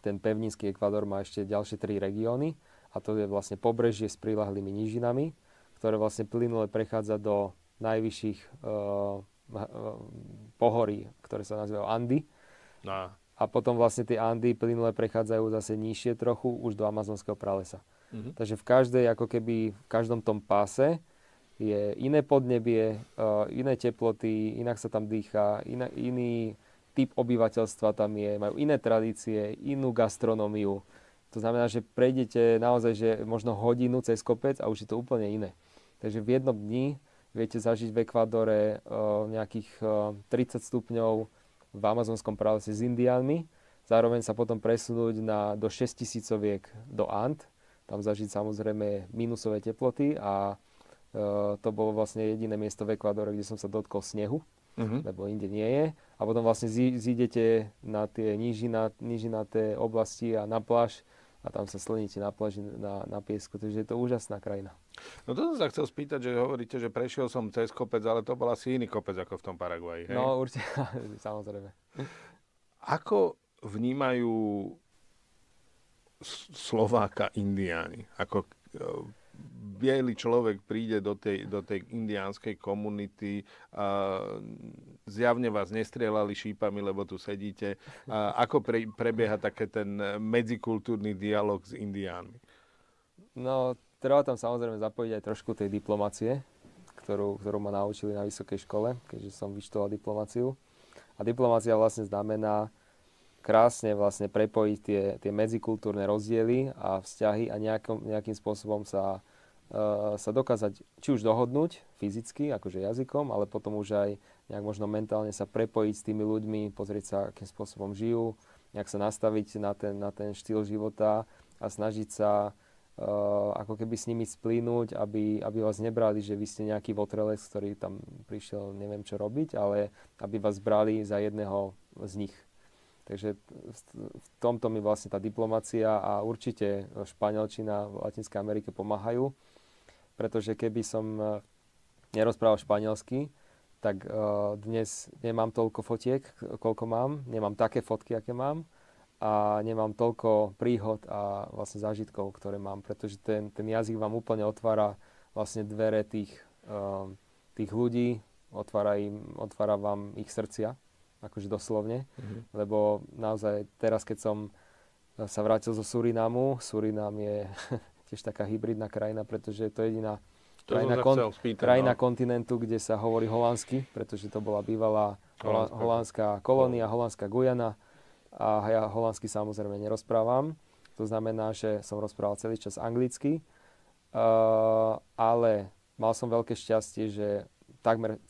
ten pevninský Ekvador má ešte ďalšie 3 regióny. A to je vlastne pobrežie s priľahlými nížinami, ktoré vlastne plynule prechádza do najvyšších pohorí, ktoré sa nazývajú Andy. No. A potom vlastne tie Andy plynule prechádzajú zase nižšie trochu, už do amazonského pralesa. Takže v každom tom páse je iné podnebie, iné teploty, inak sa tam dýchá, iný typ obyvateľstva tam je, majú iné tradície, inú gastronómiu. To znamená, že prejdete naozaj, že možno hodinu cez kopec a už je to úplne iné. Takže v jednom dni viete zažiť v Ekvádore nejakých 30 stupňov v amazonskom pralese s indiánmi, zároveň sa potom presunúť do 6000 do And, tam zažiť samozrejme minusové teploty a to bolo vlastne jediné miesto v Ekvádore, kde som sa dotkol snehu, lebo inde nie je. A potom vlastne zídete na tie nížinaté oblasti a na pláž a tam sa slníte na pláži na piesku. Takže je to úžasná krajina. No to som sa chcel spýtať, že hovoríte, že prešiel som cez kopec, ale to bol asi iný kopec ako v tom Paraguaji, hej? No určite, samozrejme. Ako vnímajú Slováka indiáni? Ako biely človek príde do tej indiánskej komunity a zjavne vás nestrieľali šípami, lebo tu sedíte. A ako prebieha také ten medzikultúrny dialog s indiánmi? No, treba tam samozrejme zapojiť aj trošku tej diplomácie, ktorú ma naučili na vysokej škole, keďže som vyštudoval diplomáciu. A diplomácia vlastne znamená krásne vlastne prepojiť tie medzikultúrne rozdiely a vzťahy a nejakým spôsobom sa dokázať či už dohodnúť fyzicky, akože jazykom, ale potom už aj nejak možno mentálne sa prepojiť s tými ľuďmi, pozrieť sa, akým spôsobom žijú, nejak sa nastaviť na ten štýl života a snažiť sa ako keby s nimi splínuť, aby vás nebrali, že vy ste nejaký votrelec, ktorý tam prišiel neviem čo robiť, ale aby vás brali za jedného z nich. Takže v tomto mi vlastne tá diplomacia a určite španielčina v Latinskej Amerike pomáhajú, pretože keby som nerozprával španielsky, tak dnes nemám toľko fotiek, koľko mám, nemám také fotky, aké mám a nemám toľko príhod a vlastne zážitkov, ktoré mám, pretože ten jazyk vám úplne otvára vlastne dvere tých ľudí, otvára vám ich srdcia, akože doslovne, lebo naozaj teraz, keď som sa vrátil zo Surinamu, Surinam je tiež taká hybridná krajina, pretože to je jediná krajina kontinentu, kde sa hovorí holandsky, pretože to bola bývalá holandská kolónia, holandská Gujana a ja holandsky samozrejme nerozprávam. To znamená, že som rozprával celý čas anglicky, ale mal som veľké šťastie, že takmer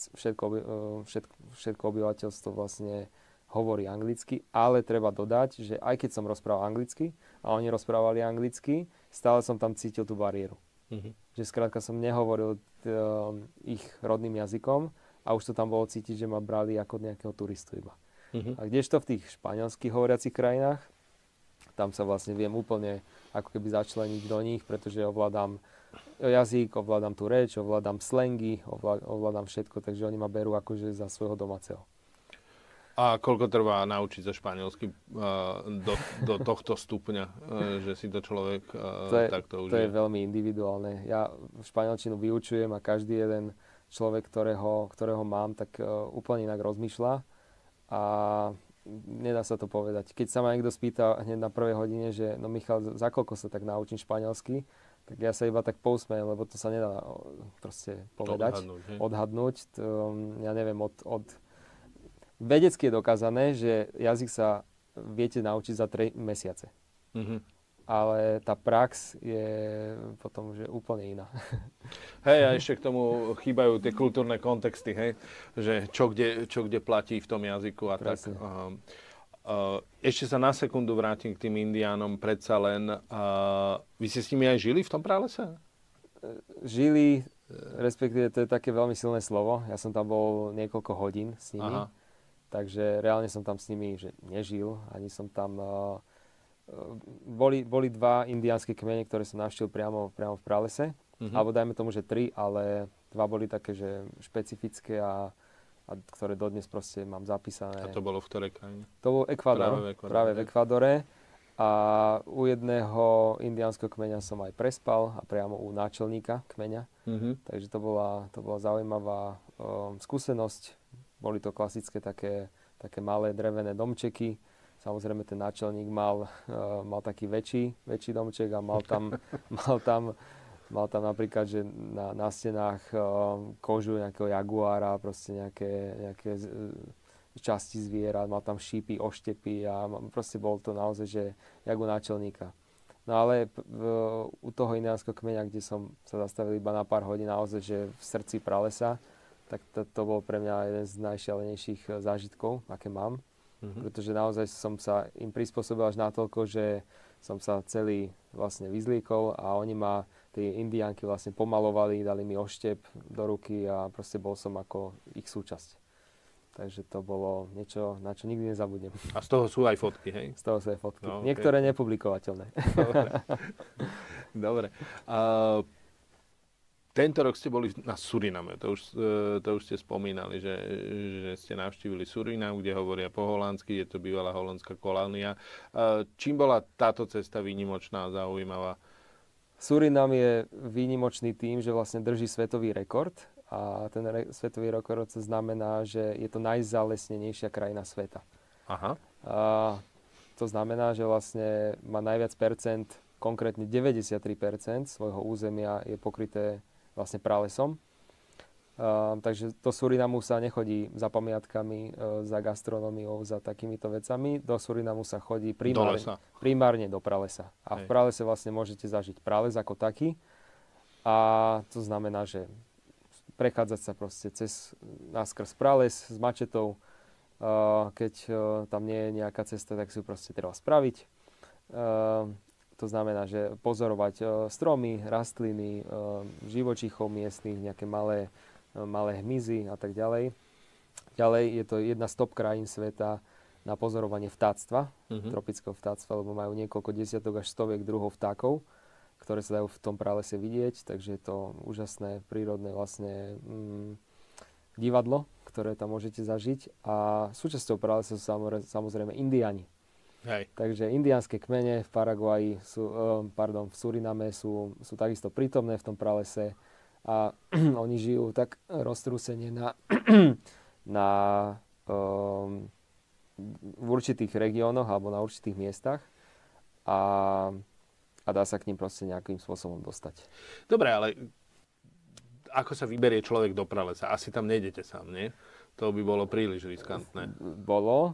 všetko obyvateľstvo vlastne hovorí anglicky, ale treba dodať, že aj keď som rozprával anglicky a oni rozprávali anglicky, stále som tam cítil tú bariéru. Že skrátka som nehovoril ich rodným jazykom a už to tam bolo cítiť, že ma brali ako nejakého turistu iba. A kdežto v tých španielských hovoriacich krajinách, tam sa vlastne viem úplne ako keby začleniť do nich, pretože ovládam jazyk, ovládam tú reč, ovládam slangy, ovládam všetko, takže oni ma berú akože za svojho domáceho. A koľko trvá naučiť sa španielsky do tohto stupňa, že si to človek takto užije? To je veľmi individuálne. Ja španielčinu vyučujem a každý jeden človek, ktorého mám, tak úplne inak rozmýšľa a nedá sa to povedať. Keď sa ma niekto spýta hneď na prvej hodine, že no Michal, za koľko sa tak naučím španielsky, tak ja sa iba tak pousmejem, lebo to sa nedá proste povedať, odhadnúť. Ja neviem, vedecky je dokázané, že jazyk sa viete naučiť za 3 mesiace. Ale tá prax je potom že úplne iná. Hej, a ešte k tomu chýbajú tie kultúrne kontexty, hej? Že čo kde platí v tom jazyku a presne. Tak. Ešte sa na sekundu vrátim k tým Indiánom, predsa len. Vy ste s nimi aj žili v tom pralese? Žili, respektíve to je také veľmi silné slovo. Ja som tam bol niekoľko hodín s nimi. Aha. Takže reálne som tam s nimi že nežil, ani som tam... Boli 2 indiánske kmene, ktoré som navštívil priamo v pralese. Alebo dajme tomu, že 3, ale 2 boli také, že špecifické a ktoré dodnes proste mám zapísané. A to bolo v ktorej krajine? To bol Ekvádor, práve v Ekvádore. A u jedného indiánskeho kmeňa som aj prespal a priamo u náčelníka kmeňa. Takže to bola zaujímavá skúsenosť. Boli to klasické také malé drevené domčeky. Samozrejme ten náčelník mal taký väčší domček a mal tam napríklad, že na stenách kožu nejakého jaguára, proste nejaké časti zvierat, mal tam šípy, oštepy a proste bol to naozaj, že jak u náčelníka. No ale u toho indiánskeho kmeňa, kde som sa zastavil iba na pár hodín, naozaj, že v srdci pralesa, tak to bol pre mňa jeden z najšialenejších zážitkov, aké mám. Pretože naozaj som sa im prispôsobil až natoľko, že som sa celý vlastne vyzliekol a oni ma, tie indiánky vlastne pomalovali, dali mi oštep do ruky a proste bol som ako ich súčasť. Takže to bolo niečo, na čo nikdy nezabudnem. A z toho sú aj fotky, hej? Z toho sú aj fotky. No, niektoré nepublikovateľné. Dobre. Tento rok ste boli na Suriname, to už ste spomínali, že ste navštívili Surinam, kde hovoria po holandsky, je to bývalá holandská kolónia. Čím bola táto cesta výnimočná a zaujímavá? Surinam je výnimočný tým, že vlastne drží svetový rekord a ten svetový rekord znamená, že je to najzalesnenejšia krajina sveta. Aha. To znamená, že vlastne má najviac percent, konkrétne 93% svojho územia je pokryté vlastne pralesom. Takže do Surinamu sa nechodí za pamiatkami, za gastronómiou, za takýmito vecami. Do Surinamu sa chodí primárne do pralesa. A v pralese vlastne môžete zažiť prales ako taký. A to znamená, že prechádzať sa proste naskrz prales s mačetou. Keď tam nie je nejaká cesta, tak si ju proste treba spraviť. To znamená, že pozorovať stromy, rastliny, živočíchov miestnych, nejaké malé hmyzy a tak ďalej. Ďalej je to jedna z top krajín sveta, na pozorovanie vtáctva, tropického vtáctva, lebo majú niekoľko desiatok až stoviek druhov vtákov, ktoré sa dajú v tom pralese vidieť, takže je to úžasné prírodné vlastne divadlo, ktoré tam môžete zažiť. A súčasťou pralesa sú samozrejme Indiáni. Hej. Takže indiánske kmene v Paraguaji v Suriname sú takisto prítomné v tom pralese a oni žijú tak roztrúsene v určitých regiónoch alebo na určitých miestach a dá sa k ním proste nejakým spôsobom dostať. Dobre, ale ako sa vyberie človek do pralesa? Asi tam nejdete sám, nie? To by bolo príliš riskantné. Bolo.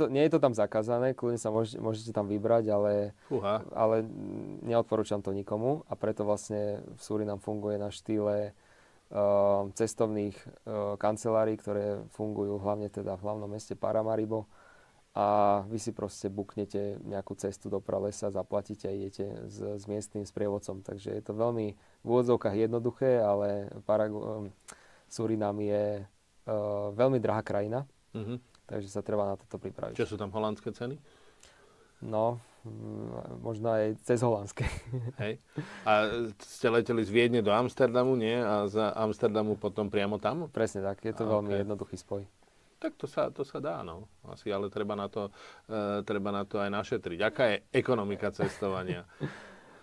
Nie je to tam zakázané, kľudne sa môžete tam vybrať, ale neodporúčam to nikomu a preto vlastne v Surinam funguje na štýle cestovných kancelárií, ktoré fungujú hlavne teda v hlavnom meste Paramaribo a vy si proste buknete nejakú cestu do pralesa, zaplatíte a idete s miestnym sprievodcom. Takže je to veľmi v úvodzovkách jednoduché, ale Surinam je veľmi drahá krajina, takže sa treba na toto pripraviť. Čo sú tam holandské ceny? No, možno aj cez holandské. Hej. A ste leteli z Viedne do Amsterdamu, nie? A z Amsterdamu potom priamo tam? Presne tak, je to veľmi jednoduchý spoj. Tak to sa dá, no. Asi, ale treba na to aj našetriť. Aká je ekonomika cestovania?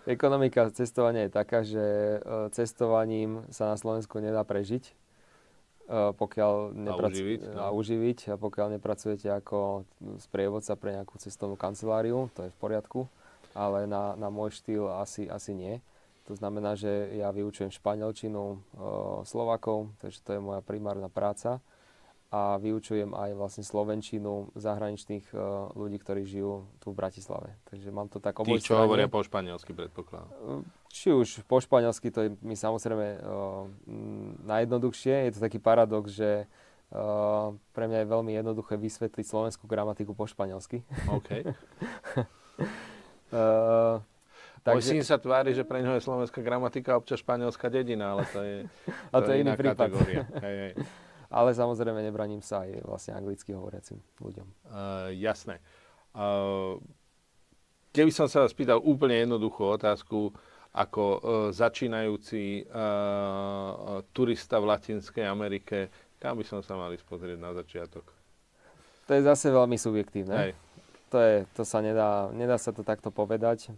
Ekonomika cestovania je taká, že cestovaním sa na Slovensku nedá prežiť. Uživiť a pokiaľ nepracujete ako sprievodca pre nejakú cestovnú kanceláriu, to je v poriadku, ale na môj štýl asi nie. To znamená, že ja vyučujem španielčinu Slovákov, takže to je moja primárna práca a vyučujem aj vlastne slovenčinu zahraničných ľudí, ktorí žijú tu v Bratislave. Takže mám to tak obojstranne. Tí, čo hovoria po španielsky, predpokladám. Či už po španielsky, to je mi samozrejme najjednoduchšie. Je to taký paradox, že pre mňa je veľmi jednoduché vysvetliť slovenskú gramatiku po španielsky. OK. Môj syn sa tvári, že pre ňoho je slovenská gramatika občas španielská dedina, ale to je iná kategória. Hej. Ale samozrejme nebraním sa aj vlastne anglicky hovoriacim ľuďom. Jasné. Keby som sa vás pýtal úplne jednoduchú otázku, ako začínajúci turista v Latinskej Amerike, kam by som sa mal ísť pozrieť na začiatok? To je zase veľmi subjektívne. Hej. To sa nedá sa to takto povedať.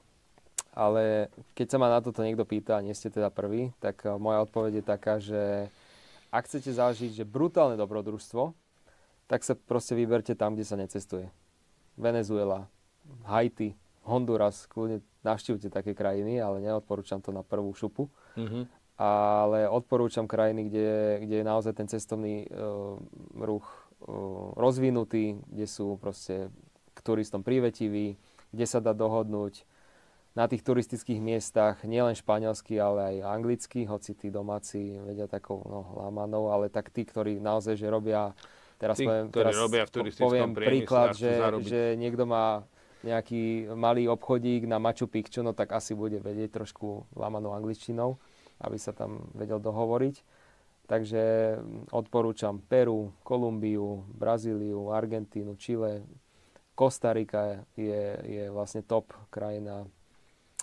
Ale keď sa ma na toto niekto pýta, a nie ste teda prvý, tak moja odpoveď je taká, že ak chcete zažiť brutálne dobrodružstvo, tak sa proste vyberte tam, kde sa necestuje. Venezuela, Haiti, Honduras, kľudne navštívte také krajiny, ale neodporúčam to na prvú šupu. Ale odporúčam krajiny, kde je naozaj ten cestovný ruch rozvinutý, kde sú proste k turistom prívetiví, kde sa dá dohodnúť na tých turistických miestach nielen španielsky, ale aj anglicky, hoci tí domáci vedia takou lamanou, ale tak tí, ktorí naozaj že robia, robia v turistickom príklad, že niekto má nejaký malý obchodík na Machu Picchu, no tak asi bude vedieť trošku lamanou angličtinou, aby sa tam vedel dohovoriť. Takže odporúčam Peru, Kolumbiu, Brazíliu, Argentínu, Čile. Kostarika je vlastne top krajina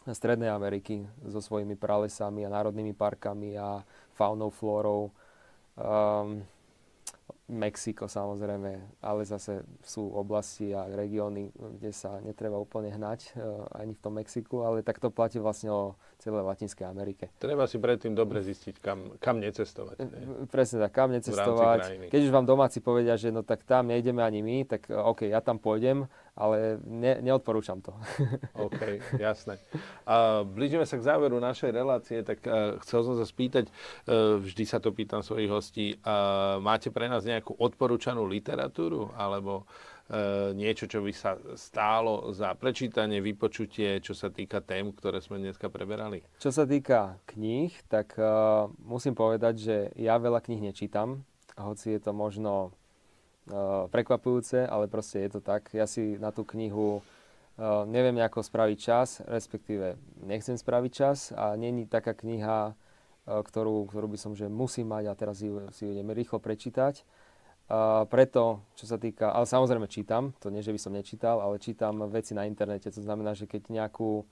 Strednej Ameriky so svojimi pralesami a národnými parkami a faunou, flórou. Mexiko samozrejme, ale zase sú oblasti a regióny, kde sa netreba úplne hnať ani v tom Mexiku, ale tak to platí vlastne o celej Latinskej Amerike. Treba si predtým dobre zistiť, kam necestovať. Presne tak, kam necestovať. Keď už vám domáci povedia, že no tak tam nejdeme ani my, tak OK, ja tam pôjdem, ale neodporúčam to. OK, jasné. Blížime sa k záveru našej relácie, tak chcel som sa spýtať, vždy sa to pýtam svojich hostí, máte pre nás nejakú odporúčanú literatúru, alebo niečo, čo by sa stálo za prečítanie, vypočutie, čo sa týka tém, ktoré sme dneska preberali? Čo sa týka kníh, tak musím povedať, že ja veľa kníh nečítam, hoci je to možno prekvapujúce, ale proste je to tak. Ja si na tú knihu neviem nejako spraviť čas, respektíve nechcem spraviť čas a není taká kniha, ktorú by som že musím mať a teraz si ju ideme rýchlo prečítať. Preto, čo sa týka, ale samozrejme čítam, to nie, že by som nečítal, ale čítam veci na internete, to znamená, že keď nejakú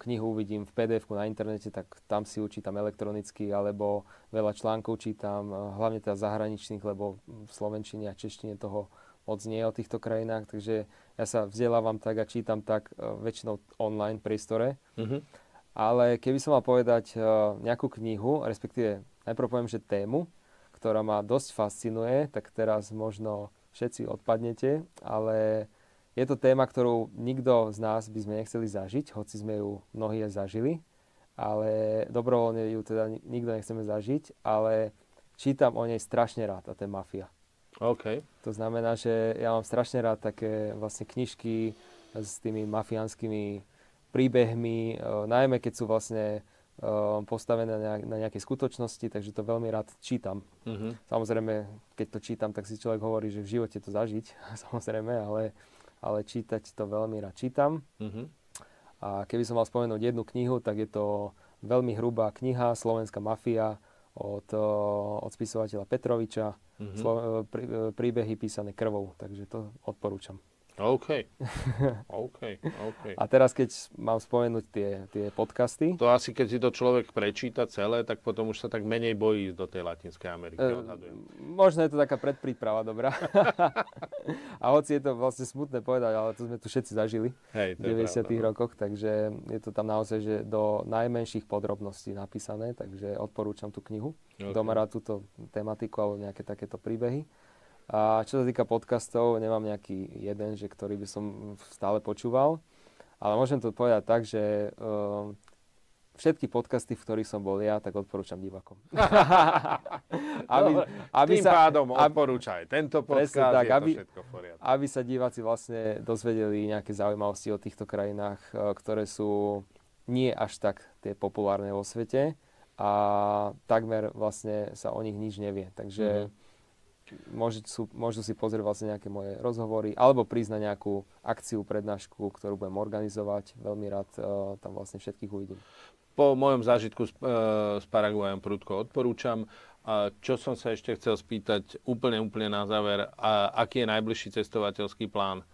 knihu vidím v PDF-ku na internete, tak tam si ju čítam elektronicky, alebo veľa článkov čítam, hlavne teda zahraničných, lebo v slovenčine a češtine toho moc nie je o týchto krajinách, takže ja sa vzdelávam tak a čítam tak väčšinou online priestore. Ale keby som mal povedať nejakú knihu, respektíve najprv poviem, že tému, ktorá ma dosť fascinuje, tak teraz možno všetci odpadnete, ale je to téma, ktorú nikto z nás by sme nechceli zažiť, hoci sme ju mnohí aj zažili, ale dobrovoľne ju teda nikto nechceme zažiť, ale čítam o nej strašne rád a to je mafia. OK. To znamená, že ja mám strašne rád také vlastne knižky s tými mafiánskymi príbehmi, najmä keď sú vlastne postavené na nejakej skutočnosti, takže to veľmi rád čítam. Samozrejme, keď to čítam, tak si človek hovorí, že v živote to zažiť, samozrejme, ale čítať to veľmi rád čítam. A keby som mal spomenúť jednu knihu, tak je to veľmi hrubá kniha Slovenská mafia od spisovateľa Petroviča. Príbehy písané krvou, takže to odporúčam. OK. A teraz, keď mám spomenúť tie podcasty. To asi, keď si to človek prečíta celé, tak potom už sa tak menej bojí ísť do tej Latinskej Ameriky. Možno je to taká predpríprava dobrá. A hoci je to vlastne smutné povedať, ale to sme tu všetci zažili v 90. rokoch, takže je to tam naozaj že do najmenších podrobností napísané, takže odporúčam tú knihu. Kto má rád túto tematiku alebo nejaké takéto príbehy. A čo sa týka podcastov, nemám nejaký jeden, že ktorý by som stále počúval, ale môžem to povedať tak, že všetky podcasty, v ktorých som bol ja, tak odporúčam divákom. Tým pádom odporúčaj tento podcast, tak, je to všetko v poriadku. Aby sa diváci vlastne dozvedeli nejaké zaujímavosti o týchto krajinách, ktoré sú nie až tak tie populárne vo svete a takmer vlastne sa o nich nič nevie. Takže môžu si pozrieť vlastne nejaké moje rozhovory alebo prísť na nejakú akciu, prednášku, ktorú budem organizovať. Veľmi rád tam vlastne všetkých uvidím. Po mojom zážitku s Paraguajom prudko odporúčam. Čo som sa ešte chcel spýtať úplne na záver, aký je najbližší cestovateľský plán?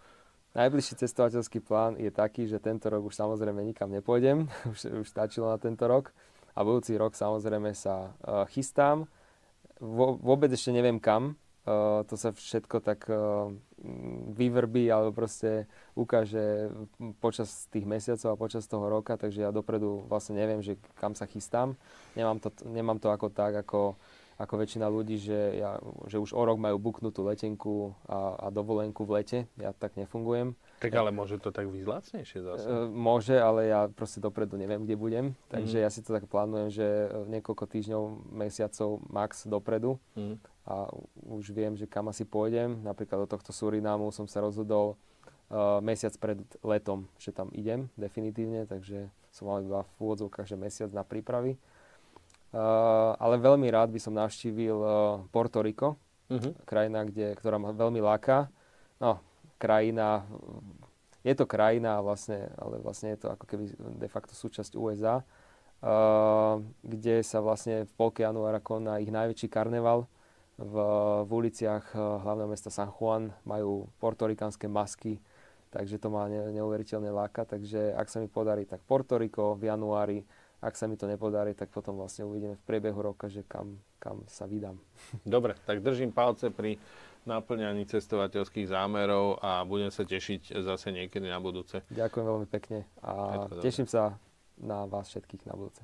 Najbližší cestovateľský plán je taký, že tento rok už samozrejme nikam nepôjdem. Už stačilo na tento rok. A budúci rok samozrejme sa chystám. Vôbec ešte neviem kam. To sa všetko tak vyvrbí alebo proste ukáže počas tých mesiacov a počas toho roka, takže ja dopredu vlastne neviem, že kam sa chystám. Nemám to ako tak, ako väčšina ľudí, že už o rok majú buknutú letenku a dovolenku v lete. Ja tak nefungujem. Tak ale môže to tak vyjsť lacnejšie zase? Môže, ale ja proste dopredu neviem, kde budem. Takže ja si to tak plánujem, že niekoľko týždňov, mesiacov max dopredu. A už viem, že kam asi pôjdem. Napríklad do tohto Surinámu som sa rozhodol mesiac pred letom, že tam idem definitívne, takže som mal iba v úvodzovkách, že mesiac na prípravy. Ale veľmi rád by som navštívil Porto Rico, krajina, ktorá ma veľmi láka. No, je to krajina, ale vlastne je to ako keby de facto súčasť USA, kde sa vlastne v polke januára koná ich najväčší karneval. V uliciach hlavného mesta San Juan majú portorikánske masky, takže to ma neuveriteľne láka. Takže ak sa mi podarí, tak Porto Rico v januári. Ak sa mi to nepodarí, tak potom vlastne uvidíme v priebehu roka, že kam sa vydám. Dobre, tak držím palce pri naplňaní cestovateľských zámerov a budem sa tešiť zase niekedy na budúce. Ďakujem veľmi pekne a teším sa na vás všetkých na budúce.